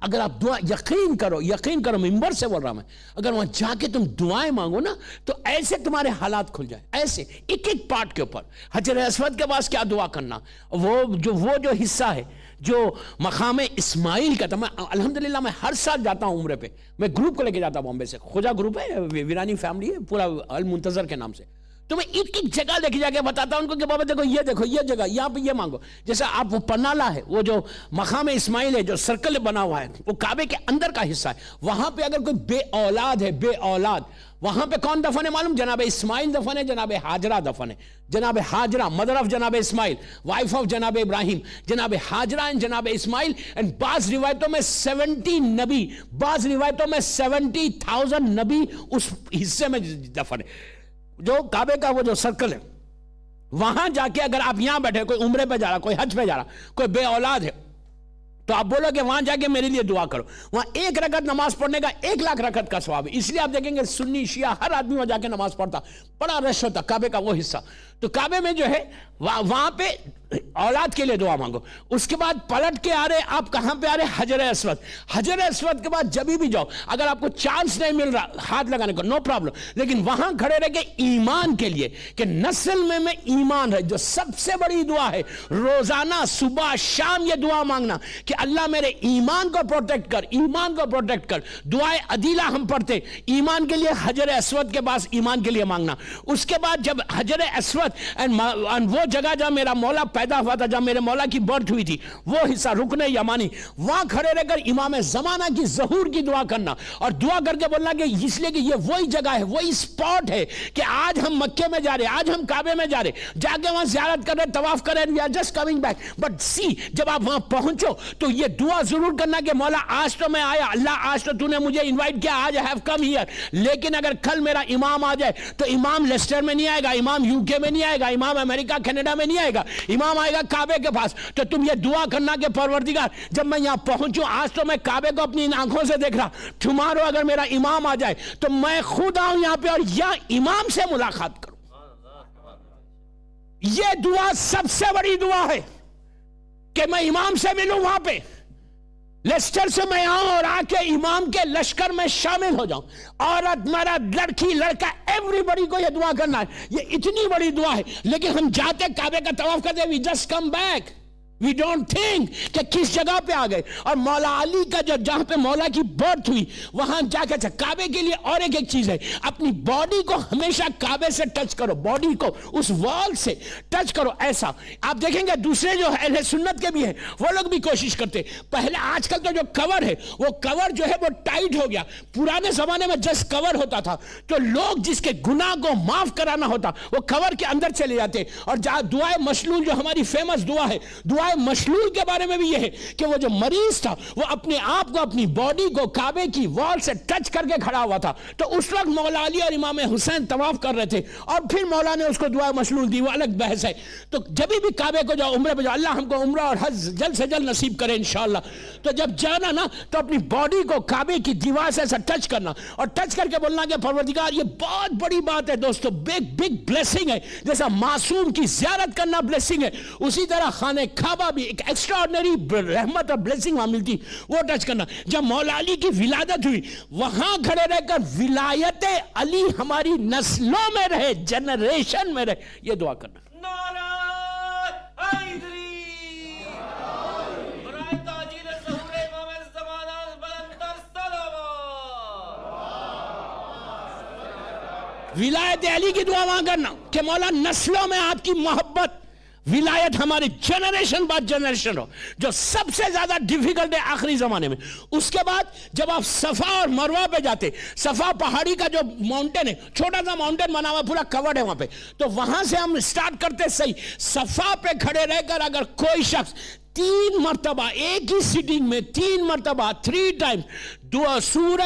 اگر آپ دعا یقین کرو منبر سے بول رہا میں، اگر وہاں جا کے تم دعائیں مانگو نا تو ایسے تمہارے حالات کھل جائیں، ایسے ایک ایک پارٹ کے اوپر. حجر اسود کے پاس کیا دعا کرنا، وہ جو حصہ ہے جو مقام اسماعیل کا تھا. میں الحمدللہ میں ہر سال جاتا ہوں عمرے پہ، میں گروپ کو لے کے جاتا ہوں بامبے سے، خدا گروپ ہے، ویرانی فیملی ہے پورا المنتظر کے نام سے. تو میں ایک ایک جگہ لے کے جا کے بتاتا ہوں ان کو کہ بابا دیکھو یہ جگہ یہاں پہ یہ مانگو. جیسے آپ وہ پنالا ہے، وہ جو مقام اسماعیل ہے جو سرکل بنا ہوا ہے، وہ کعبے کے اندر کا حصہ ہے. وہاں پہ اگر کوئی بے اولاد ہے، بے اولاد، وہاں پہ کون دفن ہے معلوم؟ جناب اسماعیل دفن ہے، جناب ہاجرہ دفن ہے. جناب ہاجرہ مدر آف جناب اسماعیل، وائف آف جناب ابراہیم، جناب ہاجرہ اینڈ جناب اسماعیل. اینڈ بعض روایتوں میں 70 نبی، بعض روایتوں میں 70,000 نبی اس حصے میں دفن ہے. جو کعبے کا وہ جو سرکل ہے، وہاں جا کے اگر آپ یہاں بیٹھے، کوئی عمرے پہ جا رہا، کوئی حج پہ جا رہا، کوئی بے اولاد ہے، تو آپ بولو کہ وہاں جا کے میرے لیے دعا کرو. وہاں 1 رکعت نماز پڑھنے کا 1 لاکھ رکعت کا ثواب ہے. اس لیے آپ دیکھیں گے سنی شیعہ ہر آدمی وہاں جا کے نماز پڑھتا، بڑا رش ہوتا کعبے کا وہ حصہ. تو کعبے میں جو ہے وہاں پہ اولاد کے لیے دعا مانگو. اس کے بعد پلٹ کے آ رہے آپ کہاں پہ آ رہے؟ حجر اسود. حجر اسود کے بعد جبھی بھی جاؤ، اگر آپ کو چانس نہیں مل رہا ہاتھ لگانے کو، نو پرابلم، لیکن وہاں کھڑے رہ کے ایمان کے لیے کہ نسل میں ایمان ہے، جو سب سے بڑی دعا ہے. روزانہ صبح شام یہ دعا مانگنا کہ اللہ میرے ایمان کو پروٹیکٹ کر، ایمان کو پروٹیکٹ کر. دعائے عدیلہ ہم پڑھتے ایمان کے لیے، حجر اسود کے پاس ایمان کے لیے مانگنا. اس کے بعد جب حجر اسود وہ جگہ جہاں میرا مولا پیدا ہوا تھا، جہاں میرے مولا کی برتھ ہوئی تھی، وہ حصہ رکن یمانی، وہاں کھڑے رہ کر امام زمانہ کی ظہور کی دعا کرنا اور دعا کر کے بولنا کہ اس لیے کہ یہ وہی جگہ ہے، وہی سپاٹ ہے کہ آج ہم مکے میں جا رہے، آج ہم کعبے میں جا رہے، جا کے وہاں زیارت کر رہے، طواف کر رہے، we are just coming back. But see، جب آپ وہاں پہنچو تو یہ دعا ضرور کرنا کہ مولا آج تو میں آیا، اللہ آج تو تو نے مجھے انوائٹ کیا، آج I have come here. لیکن اگر کل میرا امام آ جائے تو امام لیسٹر میں نہیں آئے گا، امام UK میں نہیں آئے گا، امام امریکہ کینیڈا میں نہیں آئے گا، امام آئے گا کعبے کے پاس. تو تم یہ دعا کرنا کہ پروردگار جب میں یہاں پہنچوں، آج تو میں کعبے کو اپنی آنکھوں سے دیکھ رہا، ٹمارو اگر میرا امام آ جائے تو میں خود آؤں یہاں پہ اور یا امام سے ملاقات کروں. یہ دعا سب سے بڑی دعا ہے کہ میں امام سے ملوں، وہاں پہ لیسٹر سے میں آؤں اور آ کے امام کے لشکر میں شامل ہو جاؤں. عورت مرد لڑکی لڑکا ایوری بڑی کو یہ دعا کرنا ہے. یہ اتنی بڑی دعا ہے، لیکن ہم جاتے کعبے کا طواف کرتے، we just come back, we don't think کہ کس جگہ پہ آ گئے. اور مولا علی کا جو جہاں پہ مولا کی برتھ ہوئی وہاں جا کے کعبے کے لیے اور ایک چیز ہے، اپنی باڈی کو ہمیشہ کعبے سے ٹچ کرو، باڈی کو اس وال سے ٹچ کرو. ایسا آپ دیکھیں گے دوسرے جو اہل سنت کے بھی ہیں وہ لوگ بھی کوشش کرتے. پہلے آج کل تو جو کور ہے وہ کور جو ہے وہ ٹائٹ ہو گیا. پرانے زمانے میں جس کور ہوتا تھا تو لوگ جس کے گناہ کو معاف کرانا ہوتا وہ کور کے اندر چلے جاتے. اور دعائے مشلول جو ہماری فیمس دعا ہے، دعائے مشلول کے بارے میں بھی یہ ہے کہ وہ جو مریض تھا وہ اپنے آپ کو، اپنی باڈی کو کعبے کی وال سے ٹچ کر کے کھڑا ہوا تھا. تو اس وقت مولا علی اور امام حسین طواف کر رہے تھے اور پھر مولا نے اس کو دعا مشلول دی، وہ الگ بحث ہے. تو جب بھی کعبے کو جاؤ، عمرے پہ جاؤ، اللہ ہم کو عمرہ اور حج جلد سے جلد نصیب کرے انشاءاللہ. تو جب جانا نا تو اپنی باڈی کو کعبے کی دیوار سے ایسا ٹچ کرنا اور ٹچ کر کے بولنا کہ پروردگار، یہ بہت بڑی بات ہے دوستو، بگ بلیسنگ ہے. جیسا معصوم کی زیارت کرنا بلیسنگ ہے، اسی طرح خانہ کعبہ بھی ایک ایکسٹرا آرڈنری رحمت اور بلیسنگ وہاں ملتی، وہ ٹچ کرنا. جب مولا علی کی ولادت ہوئی وہاں کھڑے رہ کر ولایت علی ہماری نسلوں میں رہے، جنریشن میں رہے، یہ دعا کرنا. ولایت علی کی دعا وہاں کرنا کہ مولا نسلوں میں آپ کی محبت، ولایت ہماری جنریشن بعد جنریشن ہو. جو سب سے زیادہ ڈیفیکلٹ ہے آخری زمانے میں. اس کے بعد جب آپ صفا اور مروہ پہ جاتے، صفا پہاڑی کا جو ماؤنٹین ہے، چھوٹا سا ماؤنٹین بنا ہوا پورا کورڈ ہے وہاں پہ، تو وہاں سے ہم سٹارٹ کرتے. صحیح صفا پہ کھڑے رہ کر اگر کوئی شخص 3 مرتبہ ایک ہی سیٹنگ میں 3 مرتبہ 3 ٹائمز سورہ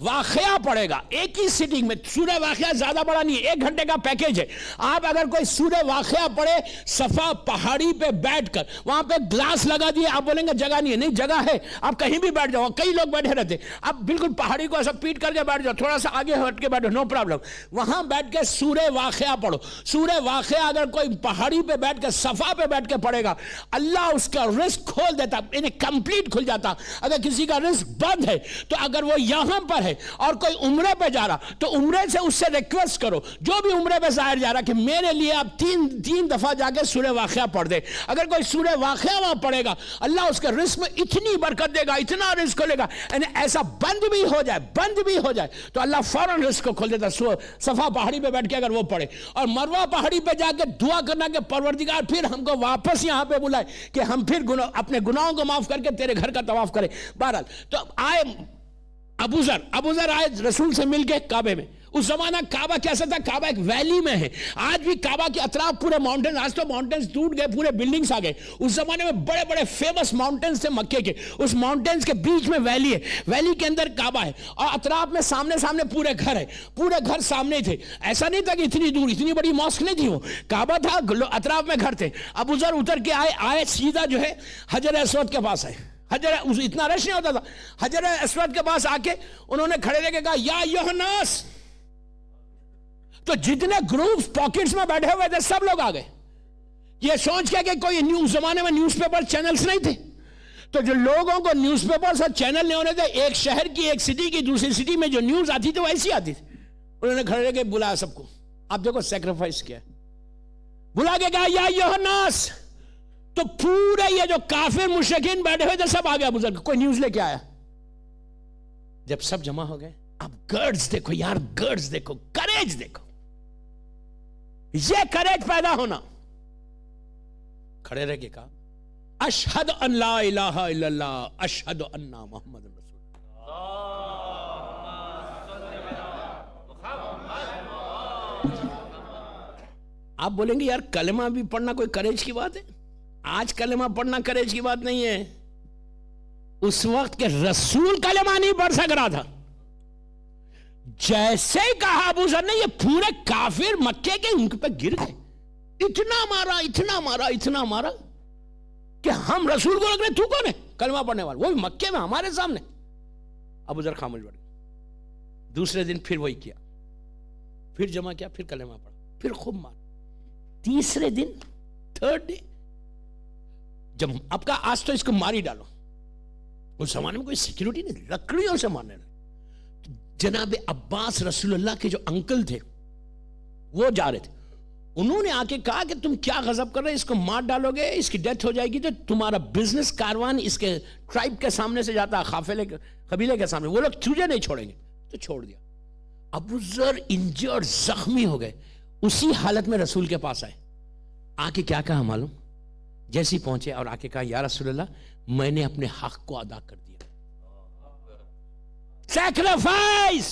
واقعہ پڑھے گا ایک ہی سیٹنگ میں. سورہ واقعہ زیادہ بڑا نہیں ہے، 1 گھنٹے کا پیکیج ہے. آپ اگر کوئی سورہ واقعہ پڑھے صفا پہاڑی پہ بیٹھ کر، وہاں پہ گلاس لگا دیے، آپ بولیں گے جگہ نہیں ہے، نہیں جگہ ہے، آپ کہیں بھی بیٹھ جاؤ، کئی لوگ بیٹھے رہتے، آپ بالکل پہاڑی کو ایسا پیٹ کر کے بیٹھ جاؤ، تھوڑا سا آگے ہٹ کے بیٹھو، نو پرابلم. وہاں بیٹھ کے سورہ واقعہ پڑھو. سورہ واقعہ اگر کوئی پہاڑی پہ بیٹھ کے صفا پہ بیٹھ کے پڑھے گا، اللہ اس کا رزق کھول دیتا, انہیں کمپلیٹ کھل جاتا. اگر کسی کا رزق بند ہے تو اگر وہ یہاں پر ہے اور کوئی عمرے پہ جا رہا تو عمرے سے اس سے ریکویسٹ کرو, جو بھی عمرے پہ ظاہر جا رہا, کہ میرے لیے آپ تین دفعہ جا کے سورہ واقعہ پڑھ دے. اگر کوئی سورہ واقعہ وہاں پڑھے گا, اللہ اس کے رزق میں اتنی برکت دے گا, اتنا رزق کھولے گا, یعنی ایسا بند بھی ہو جائے تو اللہ فوراً رزق کو کھول دیتا. صفا پہاڑی پہ بیٹھ کے اگر وہ پڑھے, اور مروہ پہاڑی پہ جا کے دعا کرنا کہ پروردگار پھر ہم کو واپس یہاں پہ بلائے کہ ہم پھر اپنے گناہوں کو معاف کر کے تیرے گھر کا طواف کریں. بہرحال تو آئے ابو ذر آئے رسول سے مل کے کعبے میں. اس زمانہ کعبہ کیسا تھا؟ کعبہ ایک ویلی میں ہے. آج بھی کعبہ کے اطراف پورے ماؤنٹین, آج تو ماؤنٹینز ٹوٹ گئے, پورے بلڈنگز آ گئے. اس زمانے میں بڑے بڑے فیمس ماؤنٹینز تھے مکے کے. اس ماؤنٹینز کے بیچ میں ویلی ہے, ویلی کے اندر کعبہ ہے, اور اطراف میں سامنے پورے گھر ہے. پورے گھر سامنے تھے. ایسا نہیں تھا کہ اتنی دور, اتنی بڑی ماسک نہیں تھی, وہ کعبہ تھا, اطراف میں گھر تھے. ابو ذر اتر کے آئے سیدھا جو ہے حجر اسود کے پاس آئے. اتنا رش نہیں ہوتا تھا. حجر اسود کے پاس آ کے انہوں نے کھڑے رہ کے کہا یا ایھا الناس. تو جتنے گروپس پاکٹس میں بیٹھے ہوئے تھے سب لوگ آ گئے, یہ سوچ کے کہ کوئی اس زمانے میں نیوز پیپر چینلز نہیں تھے, تو جو لوگوں کو نیوز پیپر اور چینل نہیں ہونے تھے, ایک شہر کی ایک سٹی کی دوسری سٹی میں جو نیوز آتی تھی وہ ایسی آتی تھی. انہوں نے کھڑے رہ کے بلایا سب کو. آپ دیکھو سیکریفائس کیا ہے, بلا کے کہا یا ایھا الناس. تو پورے یہ جو کافر مشرکین بیٹھے ہوئے تھے سب آ گیا بزرگ, کوئی نیوز لے کے آیا. جب سب جمع ہو گئے, اب گرڈز دیکھو یار, گرڈز دیکھو, کریج دیکھو, یہ کریج پیدا ہونا. کھڑے رہ کے کہا اشہد ان لا الہ الا اللہ اشہد ان محمد رسول اللہ. آپ بولیں گے یار کلمہ بھی پڑھنا کوئی کریج کی بات ہے؟ آج کلمہ پڑھنا کریج کی بات نہیں ہے. اس وقت کے رسول کلمہ نہیں پڑھ سک رہا تھا. جیسے ہی کہا ابو ذر نے, یہ پورے کافر مکے کے ان پہ گر گئے. اتنا مارا کہ ہم رسول کو لگ رہے, تو کون ہے کلمہ پڑھنے والا, وہ بھی مکے میں ہمارے سامنے. ابو ذر خاموش بیٹھ گئے. دوسرے دن پھر وہی کیا, پھر جمع کیا, پھر کلمہ پڑھا, پھر خوب مار. تیسرے دن, تھرڈ ڈے, جب اب کا آج تو اس کو ماری ڈالو. اس زمانے میں کوئی سیکیورٹی نہیں, لکڑیوں سے مارنے لگے. جناب عباس رسول اللہ کے جو انکل تھے وہ جا رہے تھے, انہوں نے آ کے کہا کہ تم کیا غضب کر رہے, اس کو مار ڈالو گے, اس کی ڈیتھ ہو جائے گی تو تمہارا بزنس کاروان اس کے ٹرائب کے سامنے سے جاتا, قبیلے کے سامنے, وہ لوگ تجھے نہیں چھوڑیں گے. تو چھوڑ دیا. ابو ذر انجرڈ, زخمی ہو گئے. اسی حالت میں رسول کے پاس آئے. آ کے کیا کہا معلوم؟ جیسے پہنچے اور آ کے کہا یا رسول اللہ, میں نے اپنے حق کو ادا کر دیا. سیکریفائس.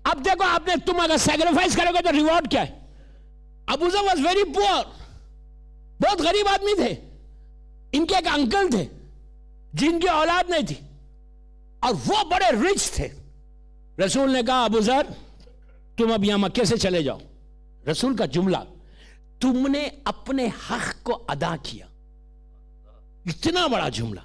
اب دیکھو آپ نے, تم اگر سیکریفائس کرو گے تو ریوارڈ کیا ہے؟ ابو ذر واز ویری پور, بہت غریب آدمی تھے. ان کے ایک انکل تھے جن کی اولاد نہیں تھی, اور وہ بڑے رچ تھے. رسول نے کہا ابو ذر تم اب یہاں مکے سے چلے جاؤ. رسول کا جملہ, تم نے اپنے حق کو ادا کیا. اتنا بڑا جملہ,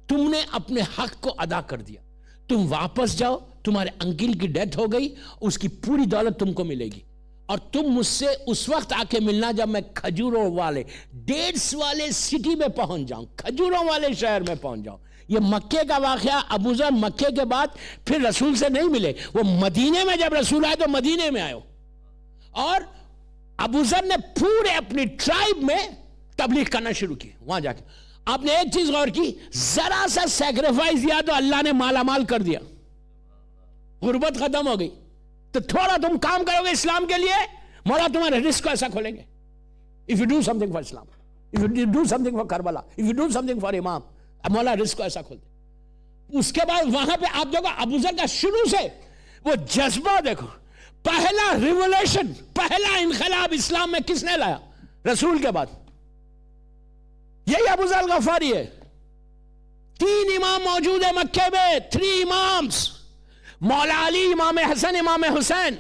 تم نے اپنے حق کو ادا کر دیا. تم واپس جاؤ, تمہارے انکل کی ڈیتھ ہو گئی, اس کی پوری دولت تم کو ملے گی, اور تم مجھ سے اس وقت آ کے ملنا جب میں کھجوروں والے, ڈیٹس والے سٹی میں پہنچ جاؤں, کھجوروں والے شہر میں پہنچ جاؤں. یہ مکے کا واقعہ. ابو ذر مکے کے بعد پھر رسول سے نہیں ملے, وہ مدینے میں جب رسول آئے تو مدینے میں آئے, اور ابو ذر نے پورے اپنی ٹرائب میں تبلیغ کرنا شروع کی. وہاں جا کے آپ نے ایک چیز غور کی, ذرا سا سیکریفائس دیا تو اللہ نے مالا مال کر دیا. غربت ختم ہو گئی. تو تھوڑا تم کام کرو گے اسلام کے لیے, مولا تمہارے رزق کو ایسا کھولیں گے. if you do something for Islam, if you do something for Karbala, if you do something for Imam, مولا رزق کو ایسا کھول دے. اس کے بعد وہاں پہ آپ دیکھو ابو ذر کا شروع سے وہ جذبہ دیکھو. پہلا ریولیشن, پہلا انقلاب اسلام میں کس نے لایا؟ رسول کے بعد. یہی ابو ذر غفاری ہے. 3 امام موجود ہیں مکے میں, 3 امامس, مولا علی, امام حسن, امام حسین.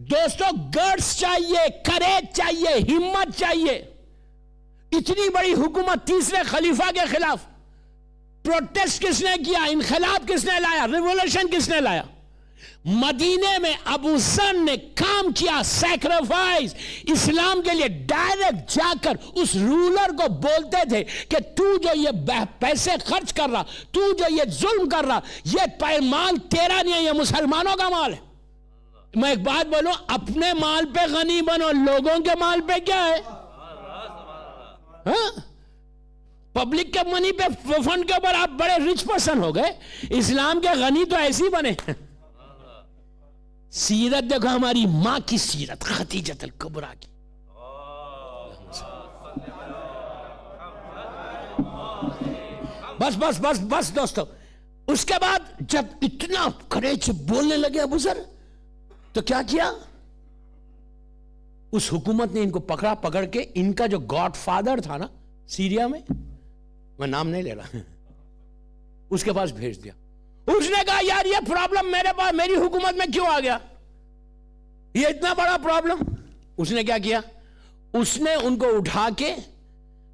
دوستو گٹس چاہیے, کریج چاہیے, ہمت چاہیے. اتنی بڑی حکومت تیسرے خلیفہ کے خلاف, پروٹیسٹ کس نے کیا, انقلاب کس نے لایا, ریولیوشن کس نے لایا؟ مدینے میں ابو ذر نے کام کیا سیکریفائس اسلام کے لیے. ڈائریکٹ جا کر اس رولر کو بولتے تھے کہ تو جو یہ پیسے خرچ کر رہا, تو جو یہ ظلم کر رہا, یہ مال تیرا نہیں ہے, یہ مسلمانوں کا مال ہے. میں ایک بات بولوں, اپنے مال پہ غنی بنو, لوگوں کے مال پہ کیا ہے؟ پبلک کے منی پہ فنڈ کے اوپر آپ بڑے رچ پرسن ہو گئے, اسلام کے غنی تو ایسی بنے. سیرت دیکھو ہماری ماں کی سیرت, خدیجۃ الکبریٰ کی. بس بس بس بس دوستو, اس کے بعد جب اتنا کریج بولنے لگے ابو ذر, تو کیا کیا؟ اس حکومت نے ان کو پکڑ کے ان کا جو گاڈ فادر تھا نا سیریا میں, میں نام نہیں لے رہا, اس کے پاس بھیج دیا. اس نے کہا یار یہ پرابلم میرے پاس, میری حکومت میں کیوں آ گیا, یہ اتنا بڑا پرابلم. اس نے کیا کیا؟ اس نے ان کو اٹھا کے,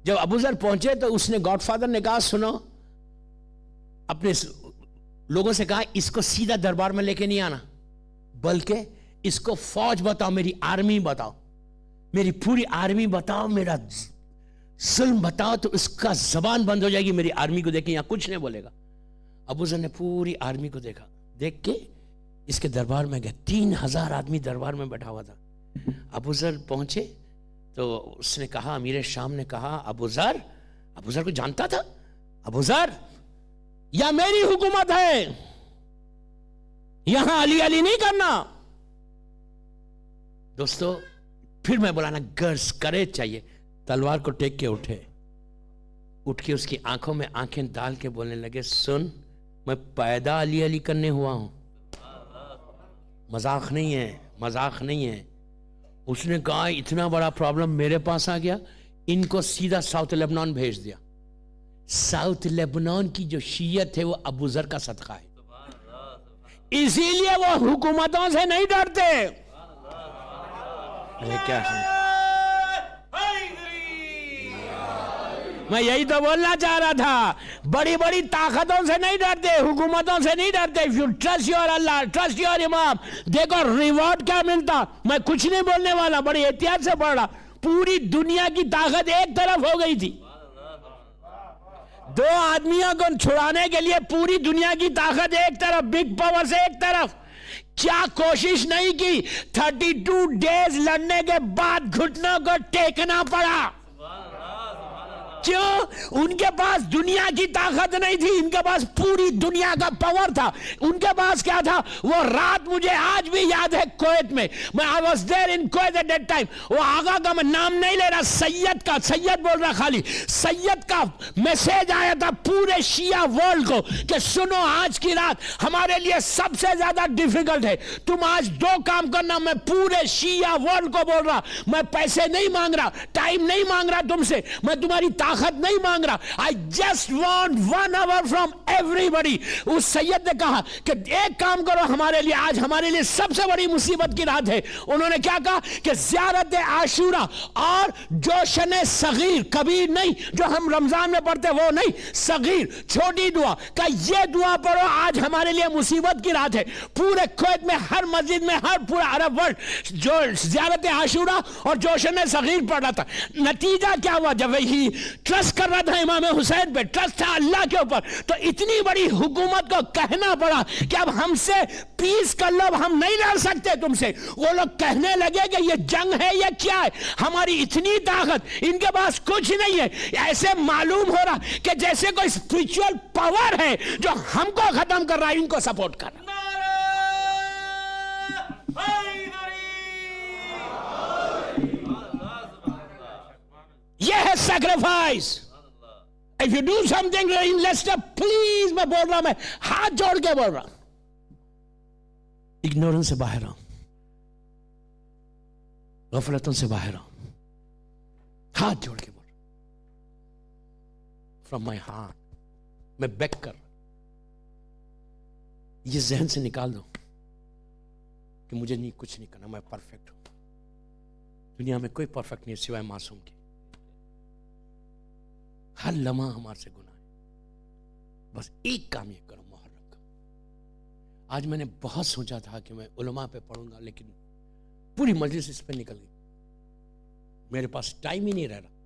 جب ابو ذر پہنچے تو اس نے گاڈ فادر نے کہا سنو, اپنے لوگوں سے کہا اس کو سیدھا دربار میں لے کے نہیں آنا, بلکہ اس کو فوج بتاؤ, میری آرمی بتاؤ, میری پوری آرمی بتاؤ, میرا ظلم بتاؤ, تو اس کا زبان بند ہو جائے گی. میری آرمی کو دیکھیں, یہاں کچھ نہیں بولے گا. ابو ذر نے پوری آرمی کو دیکھا, دیکھ کے اس کے دربار میں گئے. 3000 آدمی دربار میں بیٹھا ہوا تھا. ابو ذر پہنچے تو اس نے کہا, امیر شام نے کہا ابو ذر کو جانتا تھا, ابو ذر یا میری حکومت ہے, یہاں علی علی نہیں کرنا. دوستو پھر میں بولا نا, گرز کریج چاہیے. تلوار کو ٹیک کے اٹھ کے اس کی آنکھوں میں آنکھیں ڈال کے بولنے لگے, سن میں پیدا علی علی کرنے ہوا ہوں, مذاق نہیں ہے, مذاق نہیں ہے. اس نے کہا اتنا بڑا پرابلم میرے پاس آ گیا, ان کو سیدھا ساؤتھ لیبنان بھیج دیا. ساؤتھ لیبنان کی جو شیعت ہے وہ ابو ذر کا صدقہ ہے, اسی لیے وہ حکومتوں سے نہیں ڈرتے. کیا ہے, میں یہی تو بولنا چاہ رہا تھا, بڑی بڑی طاقتوں سے نہیں ڈرتے, حکومتوں سے نہیں ڈرتے. If you trust your Allah, trust your امام, دیکھو ریوارڈ کیا ملتا. میں کچھ نہیں بولنے والا, بڑی احتیاط سے پڑھ رہا. پوری دنیا کی طاقت ایک طرف ہو گئی تھی, 2 آدمیوں کو چھڑانے کے لیے پوری دنیا کی طاقت ایک طرف, بگ پاور سے ایک طرف. کیا کوشش نہیں کی, 32 ڈیز لڑنے کے بعد گھٹنوں کو ٹیکنا پڑا. کیوں؟ ان کے پاس دنیا کی طاقت نہیں تھی, ان کے پاس پوری دنیا کا پاور تھا. ان کے پاس کیا تھا؟ وہ رات مجھے آج بھی یاد ہے کویت میں I was there in Kuwait at that time. وہ آقا کا میں نام نہیں لے رہا, سید کا, سید بول رہا خالی, سید کا میسیج آیا تھا پورے شیعہ ورلڈ کو کہ سنو آج کی رات ہمارے لیے سب سے زیادہ ڈیفیکلٹ ہے, تم آج 2 کام کرنا. میں پورے شیعہ ورلڈ کو بول رہا, میں پیسے نہیں مانگ رہا, ٹائم نہیں مانگ رہا تم سے, میں تمہاری طاقت نہیں مانگ رہا. I just want 1 hour from everybody. اس سید نے کہا کہ ایک کام کرو ہمارے لیے, آج ہمارے لیے سب سے بڑی مصیبت کی رات ہے. انہوں نے کیا کہا کہ زیارت عاشورہ اور جوشن صغیر, کبیر نہیں جو ہم رمضان میں پڑھتے وہ نہیں, صغیر چھوٹی دعا کا, یہ دعا پڑھو آج ہمارے لیے مصیبت کی رات ہے. پورے کویت میں ہر مسجد میں, ہر پورا عرب ورلڈ جو زیارت عاشورہ اور جوشن صغیر پڑھ رہا تھا. نتیجہ کیا ہوا؟ جب وہی ٹرسٹ کر رہا تھا امام حسین پہ, ٹرسٹ تھا اللہ کے اوپر, تو اتنی بڑی حکومت کو کہنا پڑا کہ اب ہم سے پیس کر لو, ہم نہیں لڑ سکتے تم سے. وہ لوگ کہنے لگے کہ یہ جنگ ہے یا کیا ہے, ہماری اتنی طاقت, ان کے پاس کچھ نہیں ہے. ایسے معلوم ہو رہا کہ جیسے کوئی اسپرچول پاور ہے جو ہم کو ختم کر رہا ہے, ان کو سپورٹ کر رہا. یہ ہے sacrifice. If you do something in Leicester, please, میں بول رہا, میں ہاتھ جوڑ کے بول رہا, اگنورنس سے باہر آؤں, غفلتوں سے باہر آؤں, ہاتھ جوڑ کے بول رہا, from my heart, میں بیک کر رہا. یہ ذہن سے نکال دو کہ مجھے نہیں, کچھ نہیں کرنا, میں پرفیکٹ ہوں. دنیا میں کوئی پرفیکٹ نہیں سوائے معصوم کی. ہر لمحہ ہمارے سے گناہ ہے. بس ایک کام یہ کرو محرم کا, آج میں نے بہت سوچا تھا کہ میں علماء پہ پڑھوں گا، لیکن پوری مجلس اس پہ نکل گئی، میرے پاس ٹائم ہی نہیں رہ رہا۔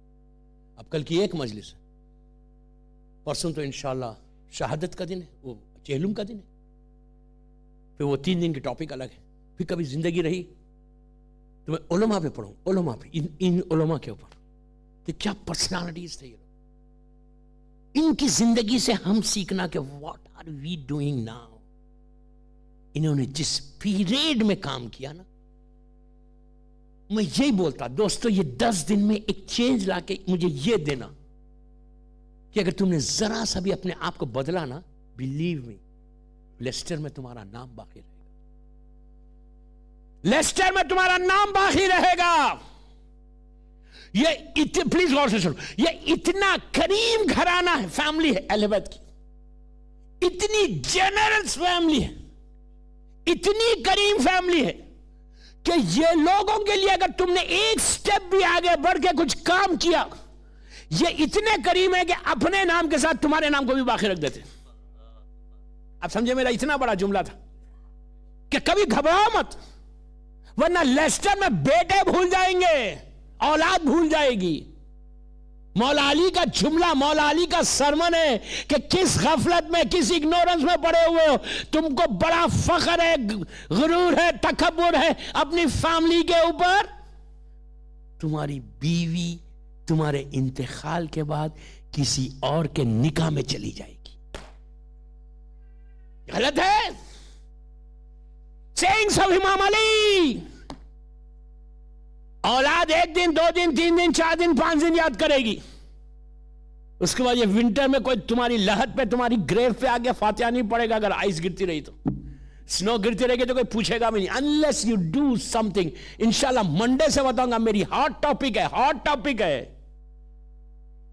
اب کل کی ایک مجلس ہے، پرسوں تو انشاءاللہ شہادت کا دن ہے، وہ چہلم کا دن ہے، پھر وہ 3 دن کی ٹاپک الگ ہے، پھر کبھی زندگی رہی تو میں علماء پہ پڑھوں، علماء پہ، ان علماء کے اوپر کہ کیا پرسنالٹیز تھے یہ لوگ، ان کی زندگی سے ہم سیکھنا کہ what are we doing now. انہوں نے جس پیریڈ میں کام کیا نا، میں یہی بولتا دوستو، یہ 10 دن میں ایک چینج لا کے مجھے یہ دینا کہ اگر تم نے ذرا سا بھی اپنے آپ کو بدلا نا، بلیو می، لیسٹر میں تمہارا نام باقی رہے گا، لیسٹر میں تمہارا نام باقی رہے گا۔ یہ پلیز غور سے سنو، یہ اتنا کریم گھرانہ ہے، فیملی ہے ایلیویت کی، اتنی جنرس فیملی ہے، اتنی کریم فیملی ہے کہ یہ لوگوں کے لیے اگر تم نے ایک سٹیپ بھی آگے بڑھ کے کچھ کام کیا، یہ اتنے کریم ہے کہ اپنے نام کے ساتھ تمہارے نام کو بھی باقی رکھ دیتے۔ اب سمجھے میرا اتنا بڑا جملہ تھا کہ کبھی گھبراؤ مت، ورنہ لیسٹر میں بیٹے بھول جائیں گے، اولاد بھول جائے گی۔ مولا علی کا جملہ، مولا علی کا سرمن ہے کہ کس غفلت میں، کس اگنورنس میں پڑے ہوئے ہو، تم کو بڑا فخر ہے، غرور ہے، تکبر ہے اپنی فیملی کے اوپر۔ تمہاری بیوی تمہارے انتقال کے بعد کسی اور کے نکاح میں چلی جائے گی، غلط ہے۔ سینگس آف امام علی، اولاد 1 دن 2 دن 3 دن 4 دن 5 دن یاد کرے گی، اس کے بعد یہ ونٹر میں کوئی تمہاری لحد پہ، تمہاری گریو پہ آگے فاتحہ نہیں پڑے گا۔ اگر آئس گرتی رہی تو، سنو گرتی رہے گی تو کوئی پوچھے گا بھی نہیں، unless you do something۔ انشاءاللہ منڈے سے بتاؤں گا، میری ہاٹ ٹاپک ہے، ہاٹ ٹاپک ہے،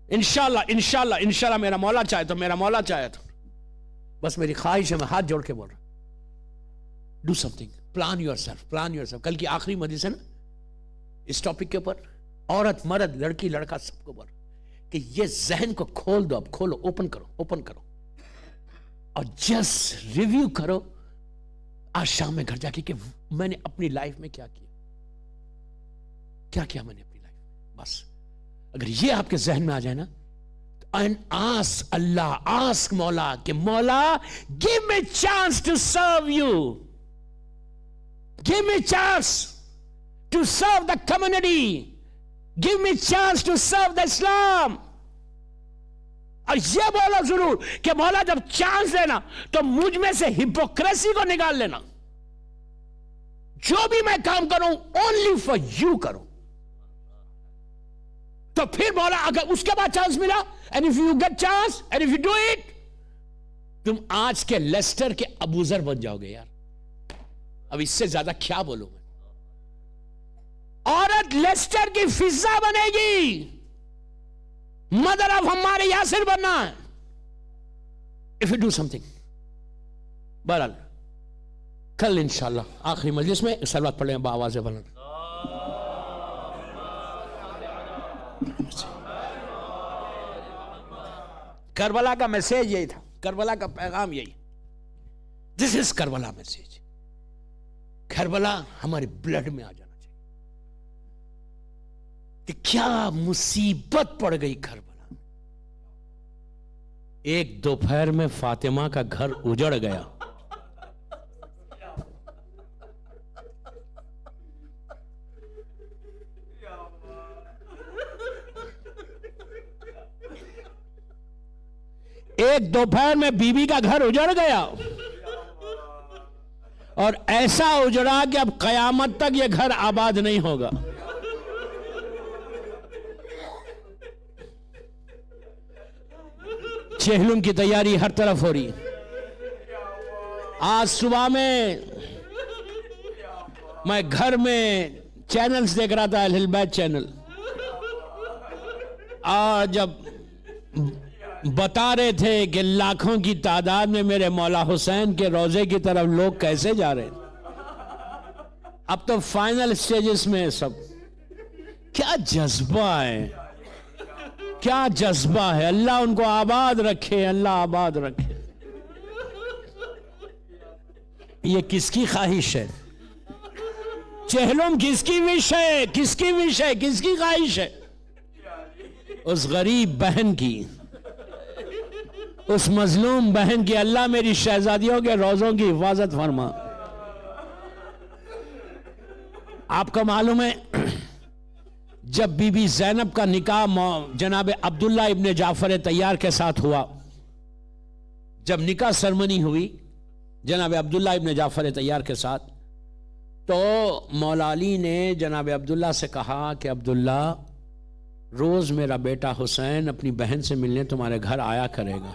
انشاءاللہ انشاءاللہ انشاءاللہ، میرا مولا چاہے تو، میرا مولا چاہے تو۔ بس میری خواہش ہے، میں ہاتھ جوڑ کے بول رہا ہوں، do some thing, plan your self, plan your self. کل کی آخری مجلس ہے نا اس ٹاپک کے اوپر، عورت مرد لڑکی لڑکا سب کو بول رہا کہ یہ ذہن کو کھول دو، اب کھولو، اوپن کرو، اوپن کرو، اور جسٹ ریویو کرو آج شام میں گھر جا کے کہ میں نے اپنی لائف میں کیا کیا، کیا کیا میں نے اپنی لائف میں۔ بس اگر یہ آپ کے ذہن میں آ جائے نا، and ask Allah, ask مولا کہ مولا give me chance to serve you, give me chance to serve the community, give me chance to serve the Islam۔ اور یہ بولو ضرور کہ مولا جب چانس دینا تو مجھ میں سے ہپوکریسی کو نکال لینا، جو بھی میں کام کروں only for you کروں۔ تو پھر مولا اگر اس کے بعد چانس ملا، and if you get chance and if you do it، تم آج کے لیسٹر کے ابوذر بن جاؤ گے یار۔ اب اس سے زیادہ کیا بولوں میں؟ عورت لیسٹر کی فضا بنے گی، مدر آف ہمارے یاسر بننا ہے if you do something۔ بہرحال کل انشاءاللہ آخری مجلس میں صلوات پڑھ لیں بآواز بلند۔ کربلا کا میسیج یہی تھا، کربلا کا پیغام یہی، دس از کربلا میسیج۔ کربلا ہمارے بلڈ میں آ جانا چاہیے کہ کیا مصیبت پڑ گئی کربلا میں۔ ایک دوپہر میں فاطمہ کا گھر اجڑ گیا، ایک دوپہر میں بی بی کا گھر اجڑ گیا، اور ایسا اجڑا کہ اب قیامت تک یہ گھر آباد نہیں ہوگا۔ چہلم کی تیاری ہر طرف ہو رہی۔ آج صبح میں گھر میں چینلز دیکھ رہا تھا، اہل بیت چینل، اور جب بتا رہے تھے کہ لاکھوں کی تعداد میں میرے مولا حسین کے روضے کی طرف لوگ کیسے جا رہے ہیں۔ اب تو فائنل سٹیجز میں سب، کیا جذبہ ہے، کیا جذبہ ہے۔ اللہ ان کو آباد رکھے، اللہ آباد رکھے۔ یہ کس کی خواہش ہے؟ چہلم کس کی وش ہے؟ کس کی وش ہے؟ کس کی خواہش ہے؟ اس غریب بہن کی، اس مظلوم بہن کی۔ اللہ میری شہزادیوں کے روزوں کی حفاظت فرما۔ آپ کو معلوم ہے جب بی بی زینب کا نکاح جناب عبداللہ ابن جعفر طیار کے ساتھ ہوا، جب نکاح سرمنی ہوئی جناب عبداللہ ابن جعفر طیار کے ساتھ، تو مولا علی نے جناب عبداللہ سے کہا کہ عبداللہ، روز میرا بیٹا حسین اپنی بہن سے ملنے تمہارے گھر آیا کرے گا۔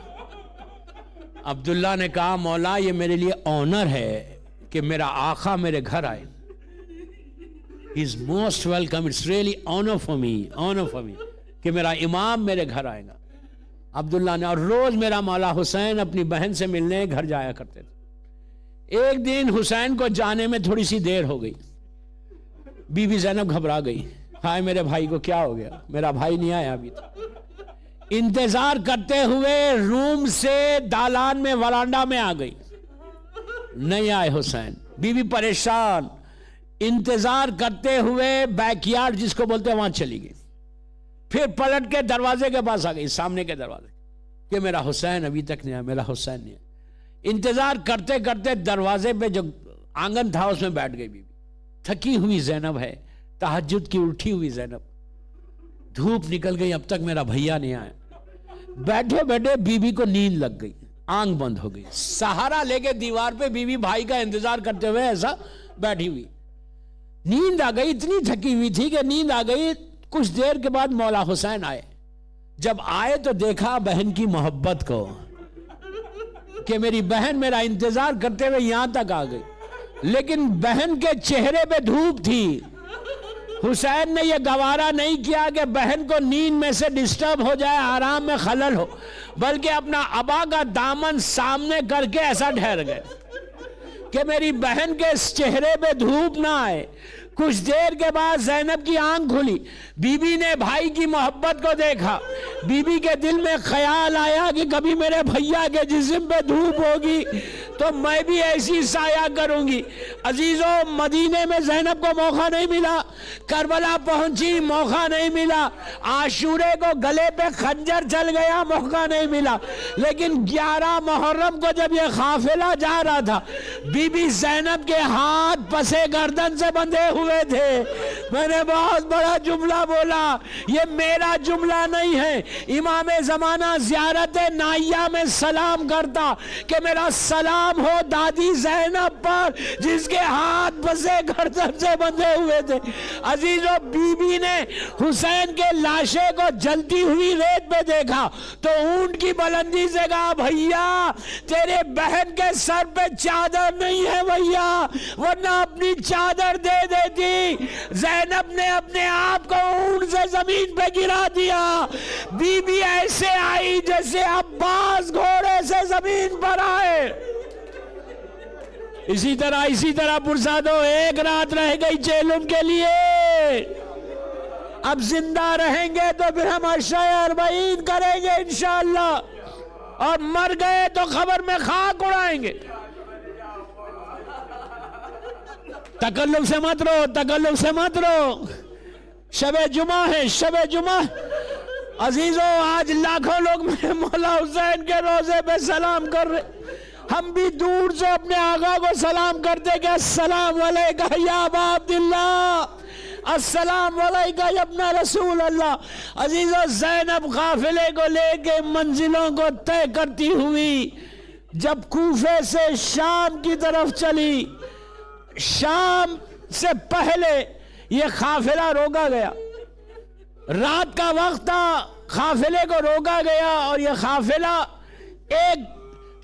عبداللہ نے کہا مولا یہ میرے لیے آنر ہے کہ میرا آقا میرے گھر آئے۔ He is most welcome. It's really honor for me کہ میرا امام میرے گھر آئے گا۔ عبداللہ نے، اور روز میرا مولا حسین اپنی بہن سے ملنے گھر جایا کرتے تھے۔ ایک دن حسین کو جانے میں تھوڑی سی دیر ہو گئی، بی بی زینب گھبرا گئی، ہائے میرے بھائی کو کیا ہو گیا، میرا بھائی نہیں آیا ابھی تک۔ انتظار کرتے ہوئے روم سے دالان میں ورانڈا میں آ گئی، نہیں آئے حسین۔ بی بی پریشان، انتظار کرتے ہوئے بیک یارڈ جس کو بولتے ہیں وہاں چلی گئی، پھر پلٹ کے دروازے کے پاس آ گئی، سامنے کے دروازے، کہ میرا حسین ابھی تک نہیں آیا، میرا حسین نہیں آیا۔ انتظار کرتے کرتے دروازے پہ جو آنگن تھا اس میں بیٹھ گئی بی بی۔ تھکی ہوئی زینب ہے، تہجد کی اٹھی ہوئی زینب، دھوپ نکل گئی، اب تک میرا بھیا نہیں آیا۔ بیٹھے بیٹھے بی بی کو نیند لگ گئی، آنکھ بند ہو گئی، سہارا لے کے دیوار پہ بی بی بھائی کا انتظار کرتے ہوئے ایسا بیٹھی ہوئی۔ نیند آ گئی، اتنی تھکی ہوئی تھی کہ نیند آ گئی۔ کچھ دیر کے بعد مولا حسین آئے، جب آئے تو دیکھا بہن کی محبت کو، کہ میری بہن میرا انتظار کرتے ہوئے یہاں تک آ گئی، لیکن بہن کے چہرے پہ دھوپ تھی۔ حسین نے یہ گوارا نہیں کیا کہ بہن کو نیند میں سے ڈسٹرب ہو جائے، آرام میں خلل ہو، بلکہ اپنا ابا کا دامن سامنے کر کے ایسا ٹھہر گئے کہ میری بہن کے اس چہرے پہ دھوپ نہ آئے۔ کچھ دیر کے بعد زینب کی آنکھ کھلی، بی بی نے بھائی کی محبت کو دیکھا، بی بی کے دل میں خیال آیا کہ کبھی میرے بھیا کے جسم پہ دھوپ ہوگی تو میں بھی ایسی سایہ کروں گی۔ عزیزوں، مدینے میں زینب کو موقع نہیں ملا، کربلا پہنچی موقع نہیں ملا، عاشورے کو گلے پہ خنجر چل گیا موقع نہیں ملا، لیکن 11 محرم کو جب یہ قافلہ جا رہا تھا، بی بی زینب کے ہاتھ پسے گردن سے بندھے ہوئے تھے۔ میں نے بہت بڑا جملہ بولا، یہ میرا جملہ نہیں ہے، امام زمانہ زیارت نائیہ میں سلام کرتا کہ میرا سلام ہو دادی زینب پر جس کے ہاتھ پسے گردن سے بندھے ہوئے تھے۔ عزیزو، بی بی نے حسین کے لاشے کو جلتی ہوئی ریت پہ دیکھا تو اونٹ کی بلندی سے کہا، بھیا تیرے بہن کے سر پہ چادر نہیں ہے بھیا، ورنہ اپنی چادر دے دیتی۔ زینب نے اپنے آپ کو اونٹ سے زمین پہ گرا دیا۔ بی بی ایسے آئی جیسے عباس گھوڑے سے زمین پر آئے۔ اسی طرح پرسادو ایک رات رہ گئی چیلم کے لیے، اب زندہ رہیں گے تو پھر ہم عشاء اربعین کریں گے انشاءاللہ، اور مر گئے تو خبر میں خاک اڑائیں گے۔ تکلف سے مت رو، شب جمعہ ہے، شب جمعہ۔ عزیزو، آج لاکھوں لوگ میرے مولا حسین کے روزے پہ سلام کر رہے، ہم بھی دور سے اپنے آقا کو سلام کرتے کہ السلام علیکہ یا ابا عبداللہ، السلام علیکہ یا ابن رسول اللہ۔ عزیزو، زینب قافلے کو لے کے منزلوں کو طے کرتی ہوئی جب کوفے سے شام کی طرف چلی، شام سے پہلے یہ قافلہ روکا گیا، رات کا وقت تھا، قافلے کو روکا گیا، اور یہ قافلہ ایک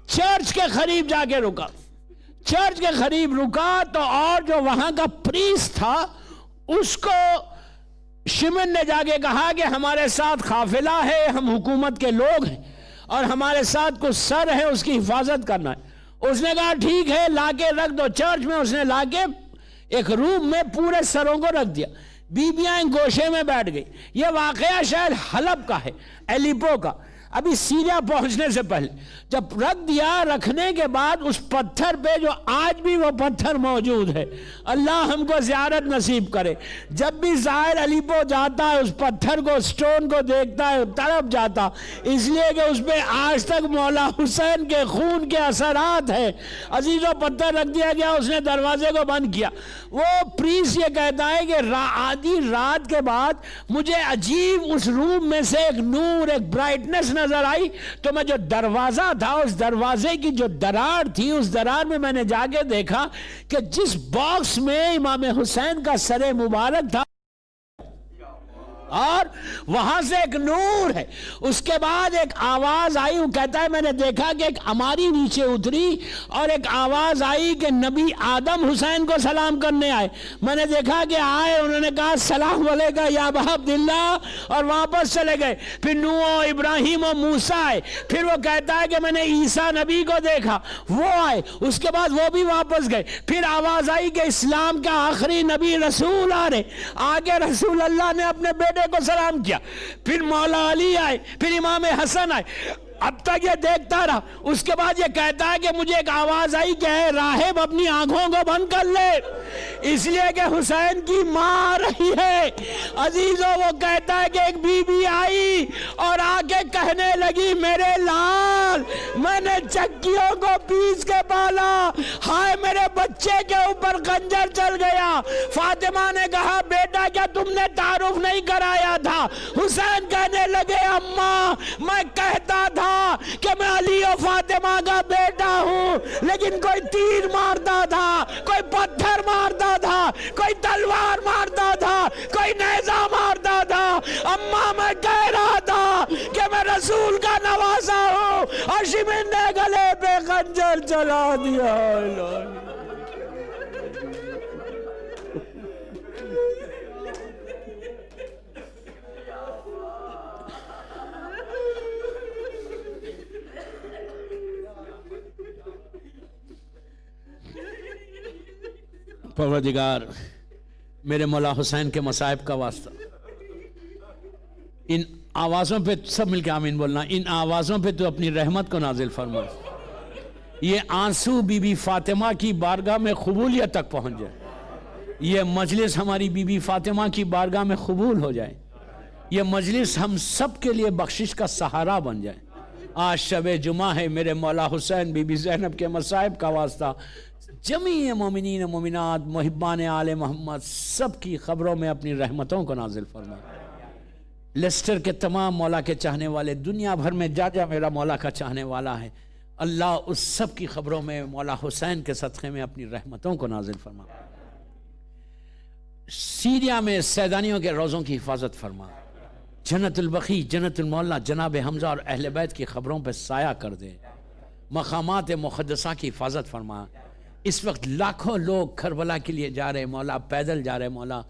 چرچ کے قریب جا کے رکا۔ چرچ کے قریب رکا تو اور جو وہاں کا پریسٹ تھا اس کو شمن نے جا کے کہا کہ ہمارے ساتھ قافلہ ہے، ہم حکومت کے لوگ ہیں اور ہمارے ساتھ کچھ سر ہے، اس کی حفاظت کرنا ہے۔ اس نے کہا ٹھیک ہے، لا کے رکھ دو۔ چرچ میں اس نے لا کے ایک روم میں پورے سروں کو رکھ دیا، بیبیاں گوشے میں بیٹھ گئی۔ یہ واقعہ شاید حلب کا ہے، ایلیپو کا۔ ابھی سیریا پہنچنے سے پہلے جب رکھ دیا، رکھنے کے بعد اس پتھر پہ جو آج بھی وہ پتھر موجود ہے، اللہ ہم کو زیارت نصیب کرے، جب بھی ظاہر علیپو جاتا ہے اس پتھر کو، سٹون کو دیکھتا ہے، تڑپ جاتا، اس لیے کہ اس پہ آج تک مولا حسین کے خون کے اثرات ہیں۔ عزیزو پتھر رکھ دیا گیا، اس نے دروازے کو بند کیا۔ وہ پریس یہ کہتا ہے کہ آدھی رات کے بعد مجھے عجیب اس روم میں سے ایک نور، ایک برائٹنس نظر آئی، تو میں جو دروازہ تھا اس دروازے کی جو درار تھی، اس درار میں میں نے جا کے دیکھا کہ جس باکس میں امام حسین کا سر مبارک تھا اور وہاں سے ایک نور ہے۔ اس کے بعد ایک آواز آئی، وہ کہتا ہے میں نے دیکھا کہ ایک ہماری نیچے اتری اور ایک آواز آئی کہ نبی آدم حسین کو سلام کرنے آئے۔ میں نے دیکھا کہ آئے، انہوں نے کہا السلام علیکم یا ابا عبداللہ، اور واپس چلے گئے۔ پھر نوح و ابراہیم و موسیٰ آئے، پھر وہ کہتا ہے کہ میں نے عیسیٰ نبی کو دیکھا، وہ آئے، اس کے بعد وہ بھی واپس گئے۔ پھر آواز آئی کہ اسلام کا آخری نبی رسول آ رہے، آگے رسول اللہ نے اپنے بیٹے کو سلام کیا، پھر مولا علی آئے، پھر امام حسن آئے، اب تک یہ دیکھتا رہا۔ اس کے بعد یہ کہتا ہے کہ مجھے ایک آواز آئی کہ اے راہب اپنی آنکھوں کو بند کر لے، اس لیے کہ حسین کی ماں آ رہی ہے۔ عزیزو وہ کہتا ہے کہ ایک بی بی آئی اور آ کے کہنے لگی میرے لال میں نے چکیوں کو پیس کے پالا، ہائے میرے بچے کے اوپر خنجر چل گیا۔ فاطمہ نے کہا بیٹا کیا تم نے تعارف نہیں کرایا تھا؟ حسین کہنے لگے اماں میں کہتا تھا کہ میں علی و فاطمہ کا بیٹا ہوں، لیکن کوئی تیر مارتا تھا، کوئی پتھر مارتا تھا، کوئی تلوار مارتا تھا، کوئی نیزہ مارتا تھا۔ اماں میں کہہ رہا تھا کہ میں رسول کا نواسا ہوں، اور شمن نے گلے پہ خنجر چلا دیا۔ پروردگار میرے مولا حسین کے مصائب کا واسطہ، ان آوازوں پہ سب مل کے آمین بولنا، ان آوازوں پہ تو اپنی رحمت کو نازل فرما، یہ آنسو بی بی فاطمہ کی بارگاہ میں قبولیت تک پہنچ جائے، یہ مجلس ہماری بی بی فاطمہ کی بارگاہ میں قبول ہو جائے، یہ مجلس ہم سب کے لیے بخشش کا سہارا بن جائے۔ آج شب جمعہ ہے، میرے مولا حسین بی بی زینب کے مصائب کا واسطہ جمیع مومنین مومنات محبان آل محمد سب کی خبروں میں اپنی رحمتوں کو نازل فرما۔ لیسٹر کے تمام مولا کے چاہنے والے، دنیا بھر میں جا جا میرا مولا کا چاہنے والا ہے، اللہ اس سب کی خبروں میں مولا حسین کے صدقے میں اپنی رحمتوں کو نازل فرما۔ سیریا میں سیدانیوں کے روزوں کی حفاظت فرما، جنت البقیع، جنت المعلا، جناب حمزہ اور اہل بیت کی خبروں پہ سایہ کر دے، مقامات مقدسہ کی حفاظت فرما۔ اس وقت لاکھوں لوگ کربلا کے لیے جا رہے، مولا پیدل جا رہے، مولا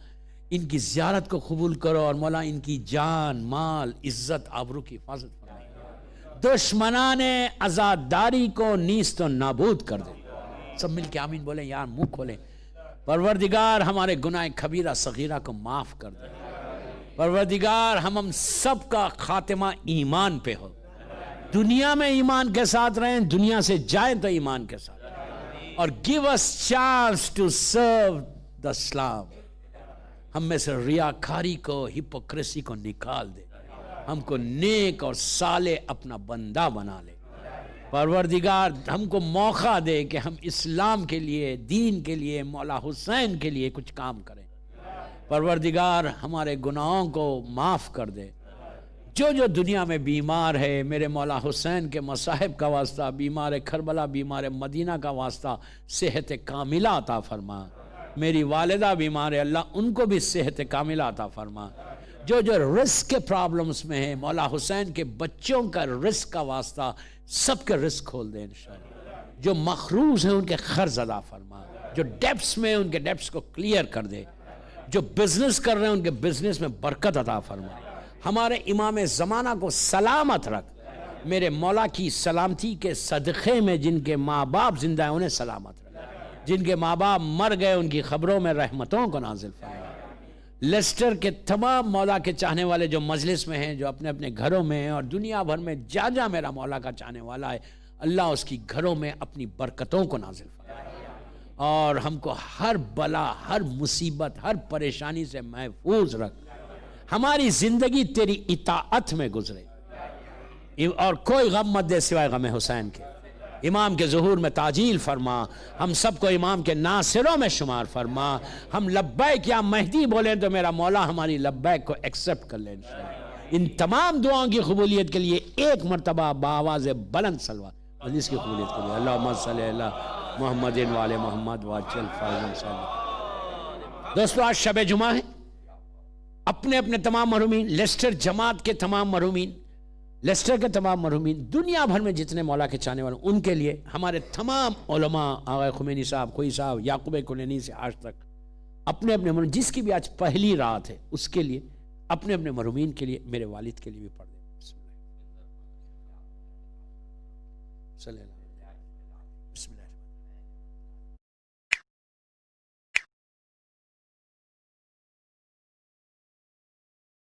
ان کی زیارت کو قبول کرو، اور مولا ان کی جان مال عزت آبرو کی حفاظت فرما، دشمنان آزاداری کو نیست و نابود کر دے۔ سب مل کے آمین بولیں، یار منہ کھولیں۔ پروردگار ہمارے گناہ کبیرہ صغیرہ کو معاف کر دے۔ پروردگار ہم سب کا خاتمہ ایمان پہ ہو، دنیا میں ایمان کے ساتھ رہیں، دنیا سے جائیں تو ایمان کے ساتھ، اور give us chance to serve the Islam۔ ہم میں سے ریاکاری کو، ہپوکریسی کو نکال دے، ہم کو نیک اور صالح اپنا بندہ بنا لے۔ پروردگار ہم کو موقع دے کہ ہم اسلام کے لیے، دین کے لیے، مولا حسین کے لیے کچھ کام کریں۔ پروردگار ہمارے گناہوں کو معاف کر دے۔ جو دنیا میں بیمار ہے، میرے مولا حسین کے مصائب کا واسطہ، بیمار کربلا، بیمار مدینہ کا واسطہ صحت کاملہ عطا فرما۔ میری والدہ بیمار ہے، اللہ ان کو بھی صحت کاملہ عطا فرما۔ جو رزق کے پرابلمز میں ہیں، مولا حسین کے بچوں کا رزق کا واسطہ سب کے رزق کھول دے انشاءاللہ۔ جو مخروز ہیں ان کے قرض ادا فرما، جو ڈیپس میں ان کے ڈیپس کو کلیئر کر دے، جو بزنس کر رہے ہیں ان کے بزنس میں برکت عطا فرما۔ ہمارے امام زمانہ کو سلامت رکھ، میرے مولا کی سلامتی کے صدقے میں جن کے ماں باپ زندہ ہیں انہیں سلامت رکھ، جن کے ماں باپ مر گئے ان کی خبروں میں رحمتوں کو نازل فرما۔ لیسٹر کے تمام مولا کے چاہنے والے جو مجلس میں ہیں، جو اپنے اپنے گھروں میں ہیں، اور دنیا بھر میں جہاں جہاں میرا مولا کا چاہنے والا ہے، اللہ اس کی گھروں میں اپنی برکتوں کو نازل فرمائے اور ہم کو ہر بلا، ہر مصیبت، ہر پریشانی سے محفوظ رکھ، ہماری زندگی تیری اطاعت میں گزرے اور کوئی غم مت دے سوائے غم حسین کے۔ امام کے ظہور میں تعجیل فرما، ہم سب کو امام کے ناصروں میں شمار فرما، ہم لبیک یا مہدی بولیں تو میرا مولا ہماری لبیک کو ایکسپٹ کر لے انشاءاللہ۔ ان تمام دعاؤں کی قبولیت کے لیے ایک مرتبہ بآواز بلند صلوات، مجلس کی قبولیت کے لیے اللہم صلی اللہ محمد وعلی محمد واجل فائزم صلی اللہ۔ دوستو آج شب جمعہ ہے، اپنے اپنے تمام مرحومین، لیسٹر جماعت کے تمام مرحومین، لیسٹر کے تمام مرحومین، دنیا بھر میں جتنے مولا کے چاہنے والے، ان کے لیے ہمارے تمام علماء، آغا خمینی صاحب، کوئی صاحب، یعقوب کلینی سے آج تک اپنے اپنے مرحومین، جس کی بھی آج پہلی رات ہے اس کے لیے، اپنے اپنے مرحومین کے لیے، میرے والد کے لیے بھی پڑھ دیں۔ بسم اللہ صلی اللہ